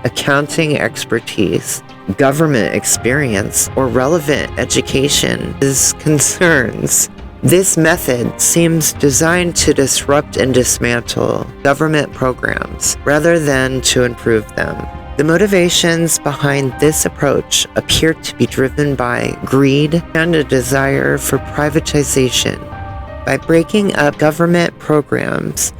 Speaker 1: accounting expertise, government experience, or relevant education is concerns. This method seems designed to disrupt and dismantle government programs rather than to improve them. The motivations behind this approach appear to be driven by greed and a desire for privatization. By breaking up government programs,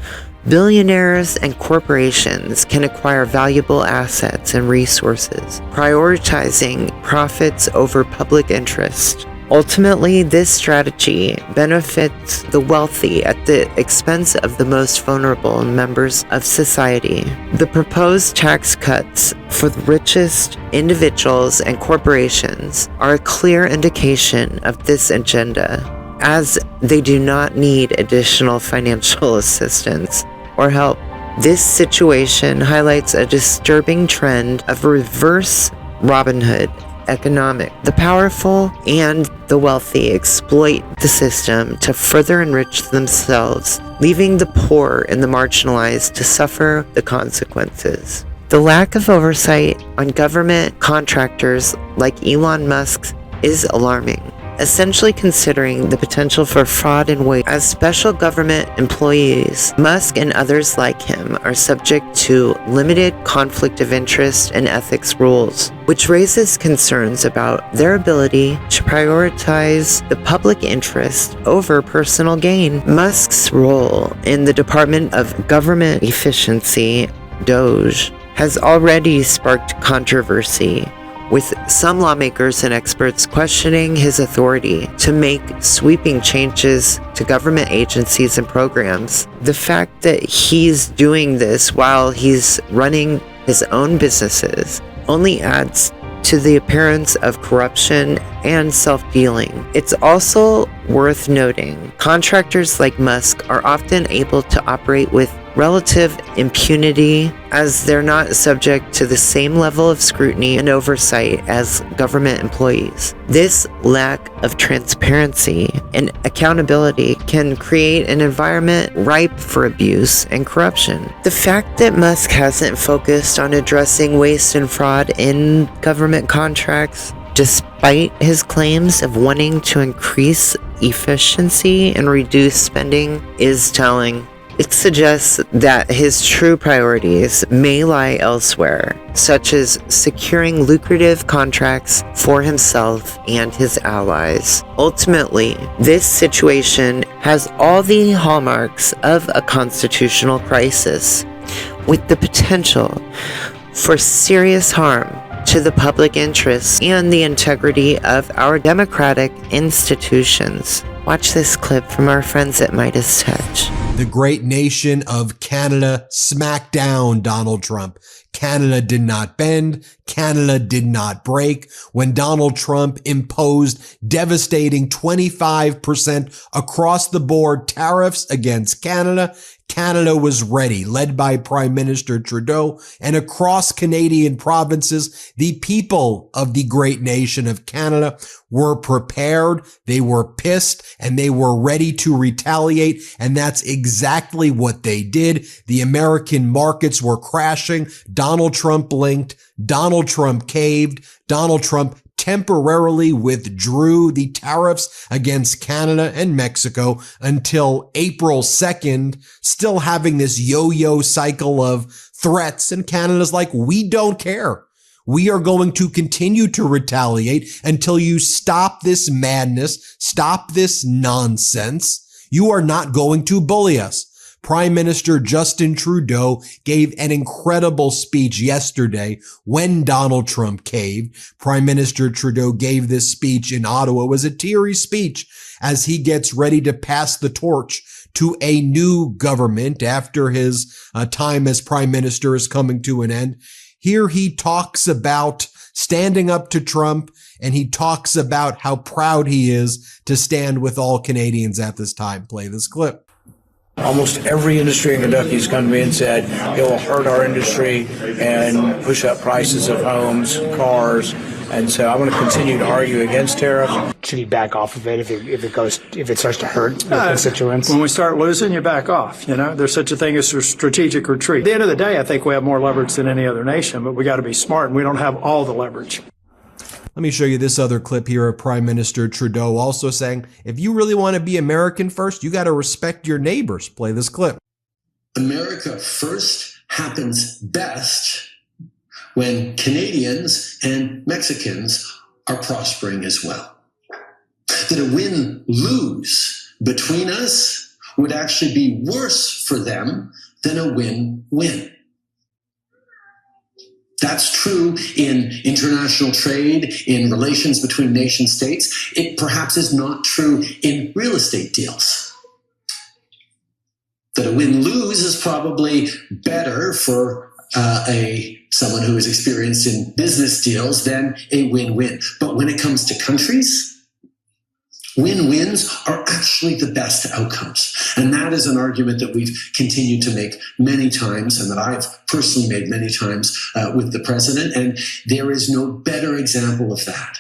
Speaker 1: billionaires and corporations can acquire valuable assets and resources, prioritizing profits over public interest. Ultimately, this strategy benefits the wealthy at the expense of the most vulnerable members of society. The proposed tax cuts for the richest individuals and corporations are a clear indication of this agenda, as they do not need additional financial assistance or help. This situation highlights a disturbing trend of reverse Robin Hood economic. The powerful and the wealthy exploit the system to further enrich themselves, leaving the poor and the marginalized to suffer the consequences. The lack of oversight on government contractors like Elon Musk is alarming, essentially considering the potential for fraud and waste. As special government employees, Musk and others like him are subject to limited conflict of interest and ethics rules, which raises concerns about their ability to prioritize the public interest over personal gain. Musk's role in the Department of Government Efficiency, DOGE, has already sparked controversy, with some lawmakers and experts questioning his authority to make sweeping changes to government agencies and programs. The fact that he's doing this while he's running his own businesses only adds to the appearance of corruption and self-dealing. It's also worth noting, contractors like Musk are often able to operate with relative impunity, as they're not subject to the same level of scrutiny and oversight as government employees. This lack of transparency and accountability can create an environment ripe for abuse and corruption. The fact that Musk hasn't focused on addressing waste and fraud in government contracts, despite his claims of wanting to increase efficiency and reduce spending, is telling. It suggests that his true priorities may lie elsewhere, such as securing lucrative contracts for himself and his allies. Ultimately, this situation has all the hallmarks of a constitutional crisis, with the potential for serious harm to the public interest and the integrity of our democratic institutions. Watch this clip from our friends at Midas Touch.
Speaker 8: The great nation of Canada smacked down Donald Trump. Canada did not bend. Canada did not break. When Donald Trump imposed devastating 25% across the board tariffs against Canada, Canada was ready, led by Prime Minister Trudeau, and across Canadian provinces, the people of the great nation of Canada were prepared, they were pissed, and they were ready to retaliate, and that's exactly what they did. The American markets were crashing. Donald Trump blinked. Donald Trump caved. Donald Trump temporarily withdrew the tariffs against Canada and Mexico until April 2nd, still having this yo-yo cycle of threats. And Canada's like, we don't care. We are going to continue to retaliate until you stop this madness, stop this nonsense. You are not going to bully us. Prime Minister Justin Trudeau gave an incredible speech yesterday when Donald Trump caved. Prime Minister Trudeau gave this speech in Ottawa. It was a teary speech as he gets ready to pass the torch to a new government after his time as Prime Minister is coming to an end. Here he talks about standing up to Trump, and he talks about how proud he is to stand with all Canadians at this time. Play this clip.
Speaker 9: Almost every industry in Kentucky has come to me and said it will hurt our industry and push up prices of homes, cars, and so I'm going to continue to argue against tariffs.
Speaker 11: Should he back off of it if it starts to hurt the constituents?
Speaker 21: When we start losing, you back off. You know, there's such a thing as a strategic retreat. At the end of the day, I think we have more leverage than any other nation, but we got to be smart, and we don't have all the leverage.
Speaker 8: Let me show you this other clip here of Prime Minister Trudeau also saying, if you really want to be American first, you got to respect your neighbors. Play this clip.
Speaker 12: America first happens best when Canadians and Mexicans are prospering as well. That a win-lose between us would actually be worse for them than a win-win. That's true in international trade, in relations between nation states. It perhaps is not true in real estate deals. That a win-lose is probably better for someone who is experienced in business deals than a win-win. But when it comes to countries, win-wins are actually the best outcomes. And that is an argument that we've continued to make many times and that I've personally made many times with the president. And there is no better example of that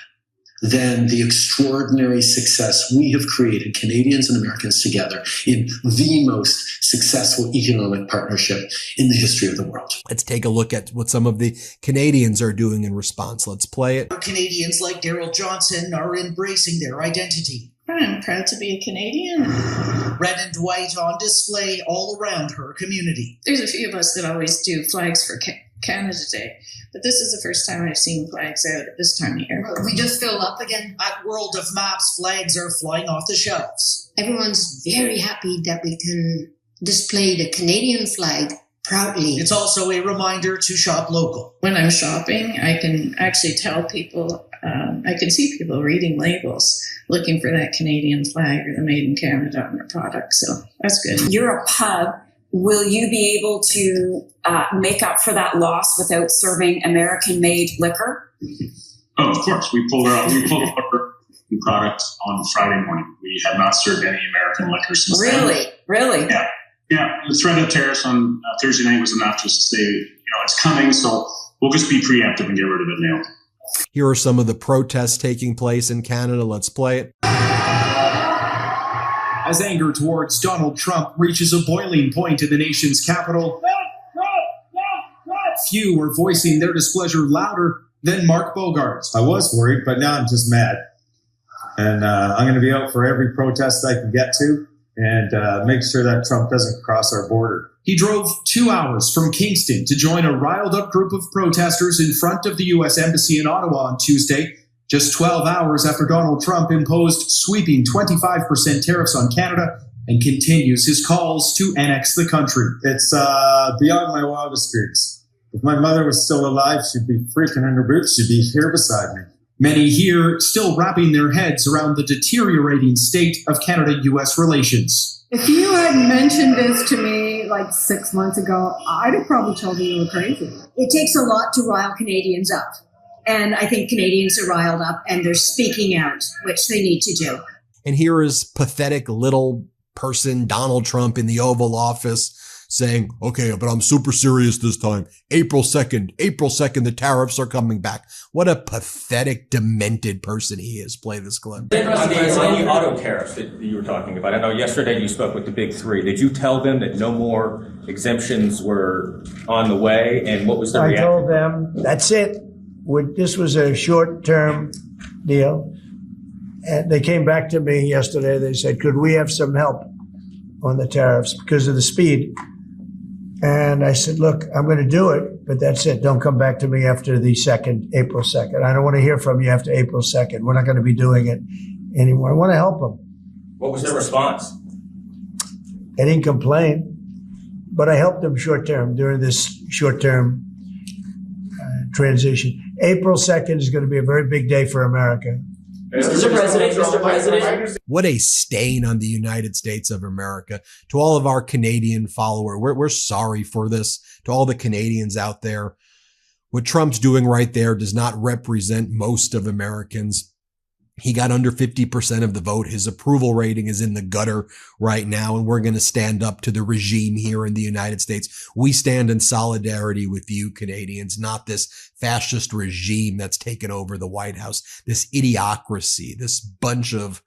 Speaker 12: than the extraordinary success we have created, Canadians and Americans together, in the most successful economic partnership in the history of the world.
Speaker 8: Let's take a look at what some of the Canadians are doing in response. Let's play it.
Speaker 10: Canadians like Daryl Johnson are embracing their identity.
Speaker 13: I'm proud to be a Canadian.
Speaker 10: Red and white on display all around her community.
Speaker 13: There's a few of us that always do flags for Canada Day, but this is the first time I've seen flags out at this time of year.
Speaker 10: We just fill up again. At World of Maps, flags are flying off the shelves.
Speaker 14: Everyone's very happy that we can display the Canadian flag proudly.
Speaker 10: It's also a reminder to shop local.
Speaker 13: When I'm shopping, I can actually tell people, I can see people reading labels, looking for that Canadian flag or the Made in Canada on their product. So that's good.
Speaker 15: You're a pub. Will you be able to make up for that loss without serving American-made liquor?
Speaker 16: Oh, of course. We pulled our product on Friday morning. We have not served any American liquor since then.
Speaker 15: Really?
Speaker 16: Yeah. The threat of tariffs on Thursday night was enough just to say, it's coming. So we'll just be preemptive and get rid of it now.
Speaker 8: Here are some of the protests taking place in Canada. Let's play it.
Speaker 17: As anger towards Donald Trump reaches a boiling point in the nation's capital, few are voicing their displeasure louder than Mark Bogarts.
Speaker 18: I was worried, but now I'm just mad. And I'm going to be out for every protest I can get to and make sure that Trump doesn't cross our border.
Speaker 17: He drove 2 hours from Kingston to join a riled-up group of protesters in front of the U.S. Embassy in Ottawa on Tuesday, just 12 hours after Donald Trump imposed sweeping 25% tariffs on Canada and continues his calls to annex the country.
Speaker 18: It's beyond my wildest dreams. If my mother was still alive, she'd be freaking in her boots. She'd be here beside me.
Speaker 17: Many here still wrapping their heads around the deteriorating state of Canada-U.S. relations.
Speaker 19: If you had mentioned this to me like 6 months ago, I'd have probably told you were crazy.
Speaker 14: It takes a lot to rile Canadians up. And I think Canadians are riled up and they're speaking out, which they need to do.
Speaker 8: And here is pathetic little person, Donald Trump, in the Oval Office saying, okay, but I'm super serious this time. April 2nd, the tariffs are coming back. What a pathetic, demented person he is. Play this clip.
Speaker 29: On the auto tariffs that you were talking about, I know yesterday you spoke with the big three. Did you tell them that no more exemptions were on the way? And what was the reaction?
Speaker 30: I told them, that's it. This was a short-term deal. And they came back to me yesterday. They said, could we have some help on the tariffs because of the speed? And I said, look, I'm going to do it, but that's it. Don't come back to me after the April 2nd. I don't want to hear from you after April 2nd. We're not going to be doing it anymore. I want to help them.
Speaker 29: What was their response?
Speaker 30: They didn't complain, but I helped them short-term during this short-term transition. April 2nd is going to be a very big day for America.
Speaker 15: Mr. President.
Speaker 8: What a stain on the United States of America. To all of our Canadian followers, we're sorry for this. To all the Canadians out there, what Trump's doing right there does not represent most of Americans. He got under 50% of the vote. His approval rating is in the gutter right now, and we're going to stand up to the regime here in the United States. We stand in solidarity with you, Canadians, not this fascist regime that's taken over the White House, this idiocracy, this bunch of...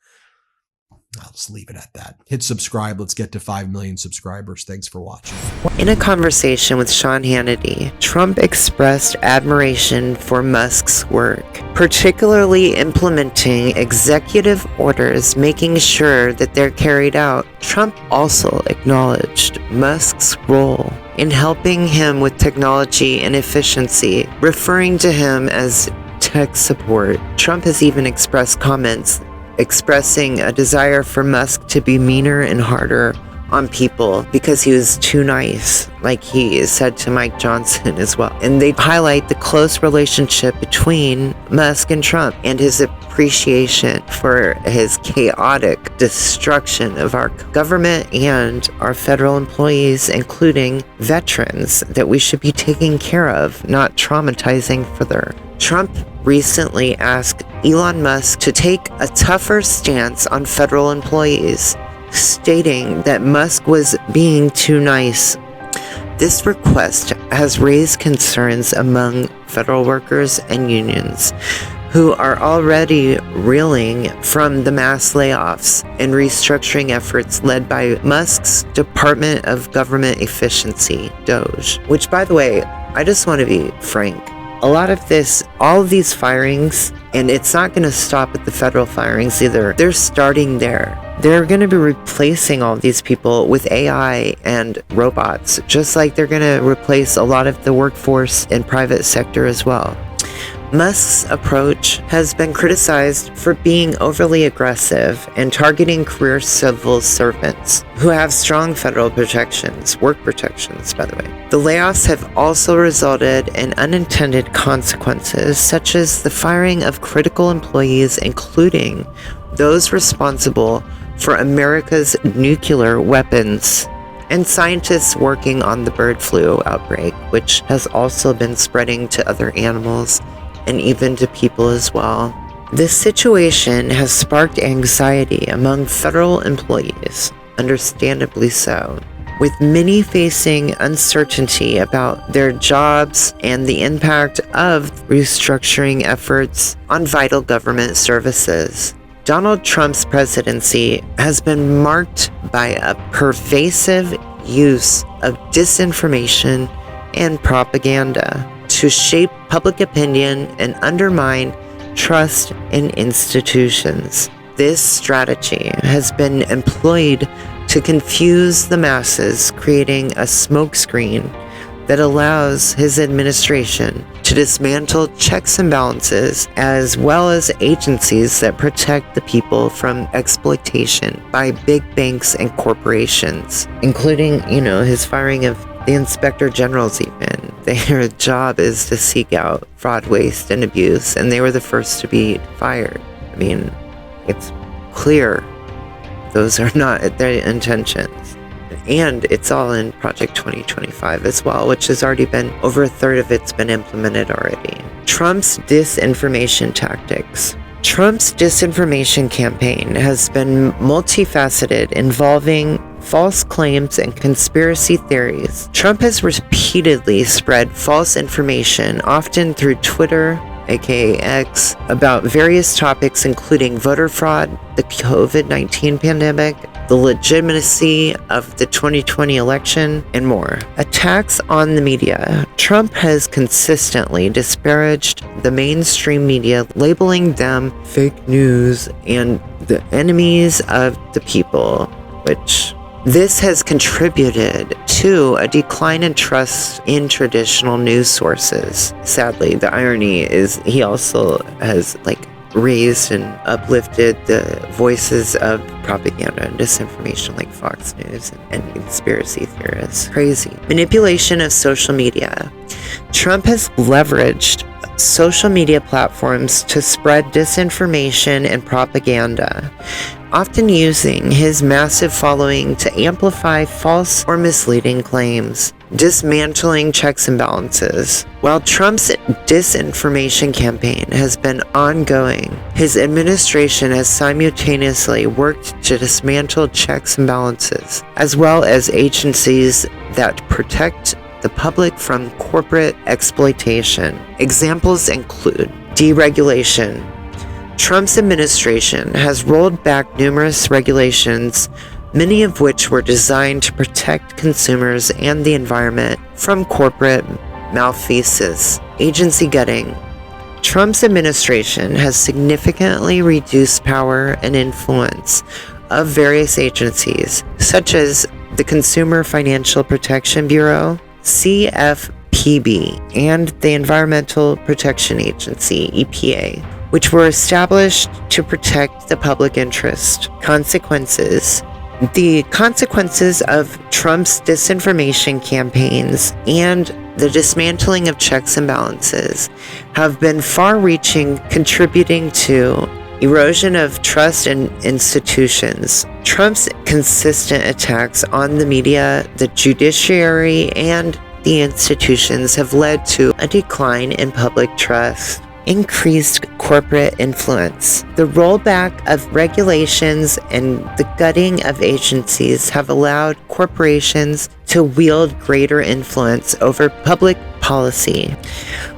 Speaker 8: I'll just leave it at that. Hit subscribe. Let's get to 5 million subscribers. Thanks for watching.
Speaker 1: In a conversation with Sean Hannity, Trump expressed admiration for Musk's work, particularly implementing executive orders, making sure that they're carried out. Trump also acknowledged Musk's role in helping him with technology and efficiency, referring to him as tech support. Trump has even expressed comments expressing a desire for Musk to be meaner and harder on people because he was too nice, like he said to Mike Johnson as well. And they highlight the close relationship between Musk and Trump and his appreciation for his chaotic destruction of our government and our federal employees, including veterans, that we should be taking care of, not traumatizing further. Trump recently asked Elon Musk to take a tougher stance on federal employees, stating that Musk was being too nice. This request has raised concerns among federal workers and unions, who are already reeling from the mass layoffs and restructuring efforts led by Musk's Department of Government Efficiency, DOGE. Which, by the way, I just want to be frank. A lot of this, all of these firings, and it's not going to stop at the federal firings either. They're starting there. They're going to be replacing all these people with AI and robots, just like they're going to replace a lot of the workforce in private sector as well. Musk's approach has been criticized for being overly aggressive and targeting career civil servants who have strong federal protections, work protections, by the way. The layoffs have also resulted in unintended consequences, such as the firing of critical employees, including those responsible for America's nuclear weapons, and scientists working on the bird flu outbreak, which has also been spreading to other animals and even to people as well. This situation has sparked anxiety among federal employees, understandably so, with many facing uncertainty about their jobs and the impact of restructuring efforts on vital government services. Donald Trump's presidency has been marked by a pervasive use of disinformation and propaganda to shape public opinion and undermine trust in institutions. This strategy has been employed to confuse the masses, creating a smokescreen that allows his administration to dismantle checks and balances, as well as agencies that protect the people from exploitation by big banks and corporations, including, his firing of the inspector generals even. Their job is to seek out fraud, waste, and abuse, and they were the first to be fired. I mean, it's clear those are not their intentions. And it's all in Project 2025 as well, which has already been, over a third of it's been implemented already. Trump's disinformation tactics. Trump's disinformation campaign has been multifaceted, involving false claims and conspiracy theories. Trump has repeatedly spread false information, often through Twitter, aka X, about various topics including voter fraud, the COVID-19 pandemic, the legitimacy of the 2020 election, and more. Attacks on the media. Trump has consistently disparaged the mainstream media, labeling them fake news and the enemies of the people, which this has contributed to a decline in trust in traditional news sources. Sadly, the irony is he also has raised and uplifted the voices of propaganda and disinformation like Fox News and conspiracy theorists. Crazy. Manipulation of social media. Trump has leveraged social media platforms to spread disinformation and propaganda, often using his massive following to amplify false or misleading claims, dismantling checks and balances. While Trump's disinformation campaign has been ongoing, his administration has simultaneously worked to dismantle checks and balances, as well as agencies that protect the public from corporate exploitation. Examples include deregulation. Trump's administration has rolled back numerous regulations, many of which were designed to protect consumers and the environment from corporate malfeasance. Agency gutting. Trump's administration has significantly reduced power and influence of various agencies, such as the Consumer Financial Protection Bureau, CFPB, and the Environmental Protection Agency, EPA, which were established to protect the public interest. Consequences. The consequences of Trump's disinformation campaigns and the dismantling of checks and balances have been far-reaching, contributing to erosion of trust in institutions. Trump's consistent attacks on the media, the judiciary, and the institutions have led to a decline in public trust. Increased corporate influence. The rollback of regulations and the gutting of agencies have allowed corporations to wield greater influence over public policy.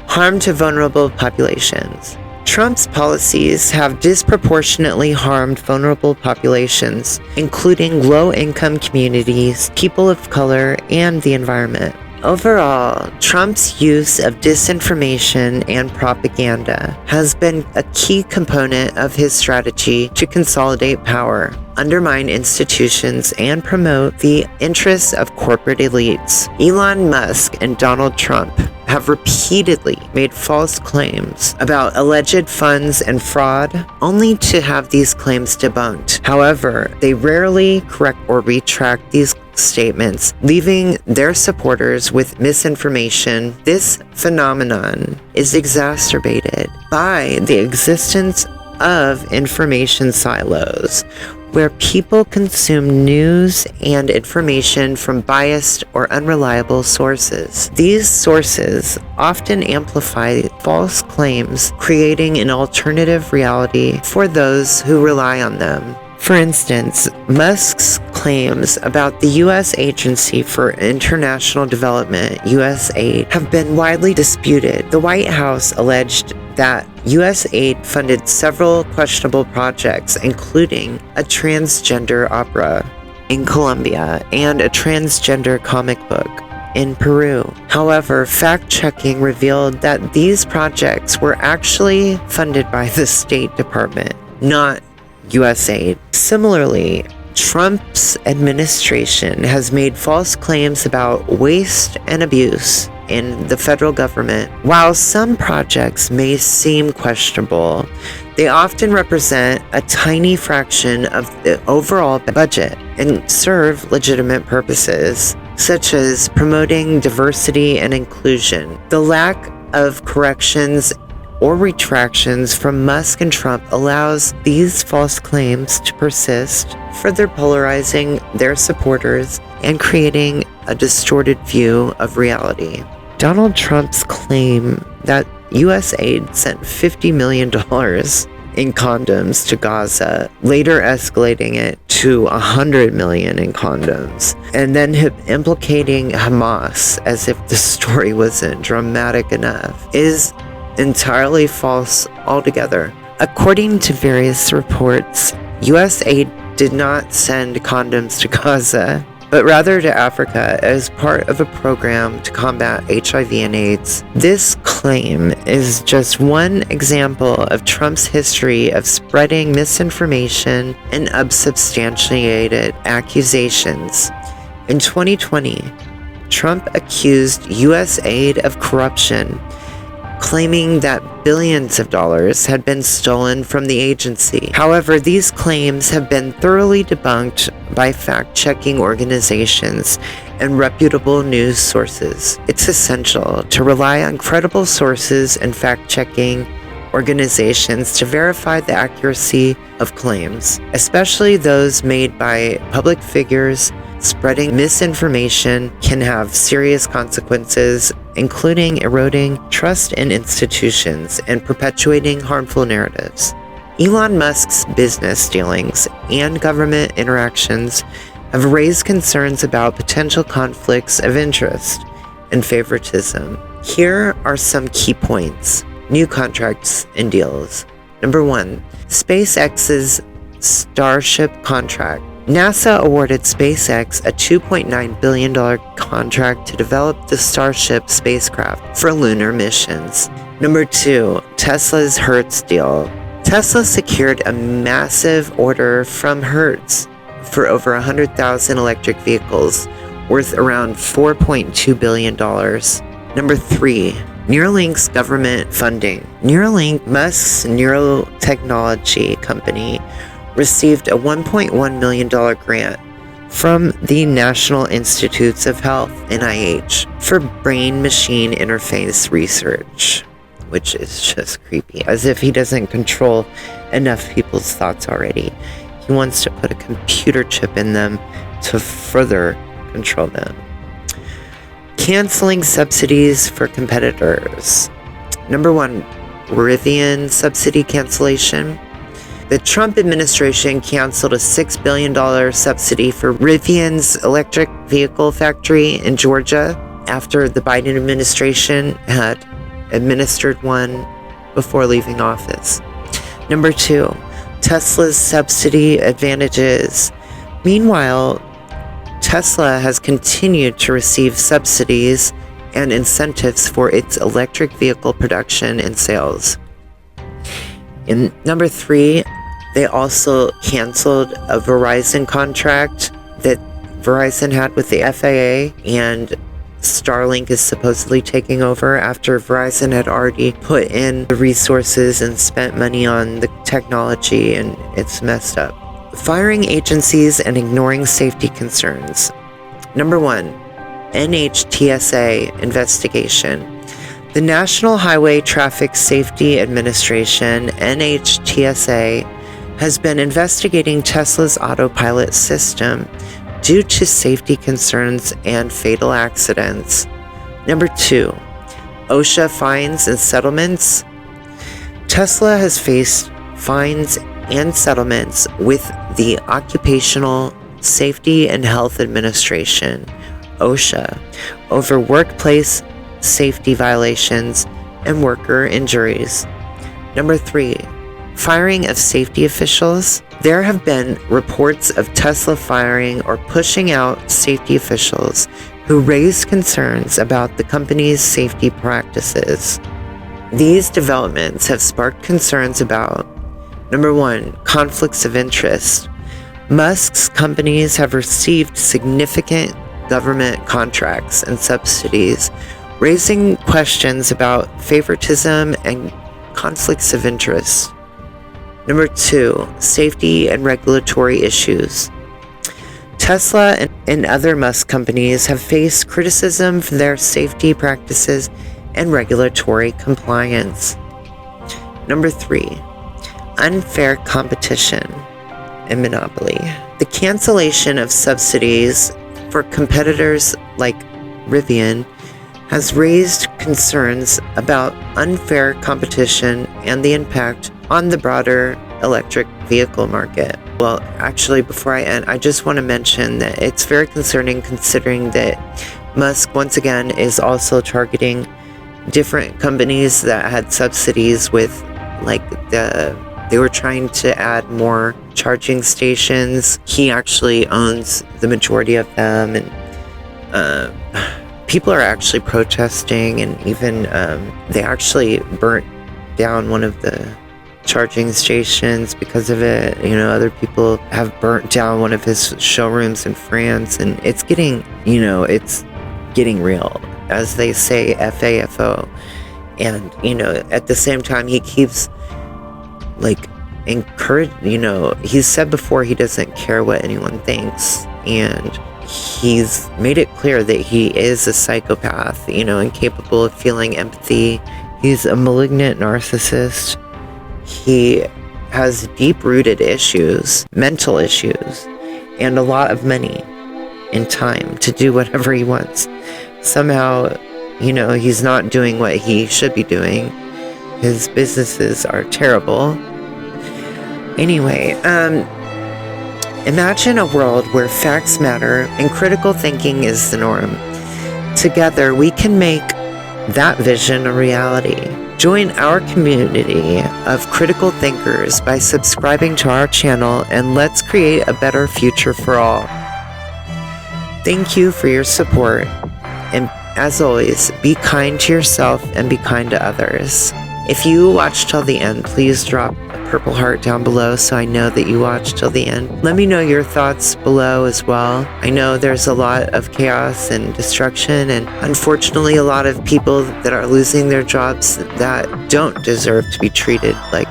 Speaker 1: Harm to vulnerable populations. Trump's policies have disproportionately harmed vulnerable populations, including low-income communities, people of color, and the environment. Overall, Trump's use of disinformation and propaganda has been a key component of his strategy to consolidate power, undermine institutions, and promote the interests of corporate elites. Elon Musk and Donald Trump have repeatedly made false claims about alleged funds and fraud, only to have these claims debunked. However, they rarely correct or retract these statements, leaving their supporters with misinformation. This phenomenon is exacerbated by the existence of information silos, where people consume news and information from biased or unreliable sources. These sources often amplify false claims, creating an alternative reality for those who rely on them. For instance, Musk's claims about the U.S. Agency for International Development, USAID, have been widely disputed. The White House alleged that USAID funded several questionable projects, including a transgender opera in Colombia and a transgender comic book in Peru. However, fact-checking revealed that these projects were actually funded by the State Department, not USAID. Similarly, Trump's administration has made false claims about waste and abuse in the federal government. While some projects may seem questionable, they often represent a tiny fraction of the overall budget and serve legitimate purposes, such as promoting diversity and inclusion. The lack of corrections or retractions from Musk and Trump allows these false claims to persist, further polarizing their supporters and creating a distorted view of reality. Donald Trump's claim that USAID sent $50 million in condoms to Gaza, later escalating it to $100 million in condoms, and then implicating Hamas as if the story wasn't dramatic enough, is entirely false altogether. According to various reports, USAID did not send condoms to Gaza, but rather to Africa as part of a program to combat HIV and AIDS. This claim is just one example of Trump's history of spreading misinformation and unsubstantiated accusations. In 2020, Trump accused USAID of corruption, claiming that billions of dollars had been stolen from the agency. However, these claims have been thoroughly debunked by fact-checking organizations and reputable news sources. It's essential to rely on credible sources and fact-checking organizations to verify the accuracy of claims, especially those made by public figures. Spreading misinformation can have serious consequences, including eroding trust in institutions and perpetuating harmful narratives. Elon Musk's business dealings and government interactions have raised concerns about potential conflicts of interest and favoritism. Here are some key points. New contracts and deals. Number 1, SpaceX's Starship contract. NASA awarded SpaceX a $2.9 billion contract to develop the Starship spacecraft for lunar missions. Number 2, Tesla's Hertz deal. Tesla secured a massive order from Hertz for over 100,000 electric vehicles, worth around $4.2 billion. Number 3, Neuralink's government funding. Neuralink, Musk's neurotechnology company, received a $1.1 million grant from the National Institutes of Health, NIH, for brain-machine interface research, which is just creepy, as if he doesn't control enough people's thoughts already. He wants to put a computer chip in them to further control them. Canceling subsidies for competitors. Number 1, Rivian subsidy cancellation. The Trump administration canceled a $6 billion subsidy for Rivian's electric vehicle factory in Georgia after the Biden administration had administered one before leaving office. Number 2, Tesla's subsidy advantages. Meanwhile, Tesla has continued to receive subsidies and incentives for its electric vehicle production and sales. In number 3, they also canceled a Verizon contract that Verizon had with the FAA, and Starlink is supposedly taking over after Verizon had already put in the resources and spent money on the technology, and it's messed up. Firing agencies and ignoring safety concerns. Number 1, NHTSA investigation. The National Highway Traffic Safety Administration, NHTSA, has been investigating Tesla's autopilot system due to safety concerns and fatal accidents. Number 2, OSHA fines and settlements. Tesla has faced fines and settlements with the Occupational Safety and Health Administration, OSHA, over workplace safety violations and worker injuries. Number 3, firing of safety officials. There have been reports of Tesla firing or pushing out safety officials who raised concerns about the company's safety practices. These developments have sparked concerns about, number 1, conflicts of interest. Musk's companies have received significant government contracts and subsidies, raising questions about favoritism and conflicts of interest. Number 2, safety and regulatory issues. Tesla and other Musk companies have faced criticism for their safety practices and regulatory compliance. Number 3, unfair competition and monopoly. The cancellation of subsidies for competitors like Rivian has raised concerns about unfair competition and the impact on the broader electric vehicle market. Well, actually, before I end, I just want to mention that it's very concerning considering that Musk, once again, is also targeting different companies that had subsidies with, like, they were trying to add more charging stations. He actually owns the majority of them, and people are actually protesting, and even they actually burnt down one of the charging stations because of it. You know, other people have burnt down one of his showrooms in France, and it's getting, it's getting real, as they say, FAFO. And, at the same time, he keeps, he's said before he doesn't care what anyone thinks, and he's made it clear that he is a psychopath, incapable of feeling empathy. He's a malignant narcissist. He has deep-rooted issues, mental issues, and a lot of money and time to do whatever he wants. Somehow, he's not doing what he should be doing. His businesses are terrible. Anyway, imagine a world where facts matter and critical thinking is the norm. Together, we can make that vision a reality. Join our community of critical thinkers by subscribing to our channel, and let's create a better future for all. Thank you for your support, and as always, be kind to yourself and be kind to others. If you watched till the end, please drop a purple heart down below so I know that you watched till the end. Let me know your thoughts below as well. I know there's a lot of chaos and destruction, and unfortunately a lot of people that are losing their jobs that don't deserve to be treated like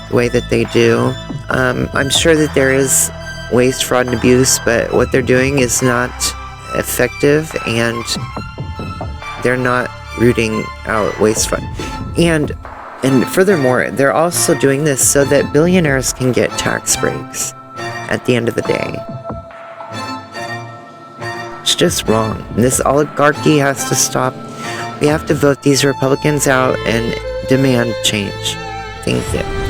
Speaker 1: the way that they do. I'm sure that there is waste, fraud, and abuse, but what they're doing is not effective, and they're not rooting out waste, fraud. And furthermore, they're also doing this so that billionaires can get tax breaks at the end of the day. It's just wrong. This oligarchy has to stop. We have to vote these Republicans out and demand change. Thank you.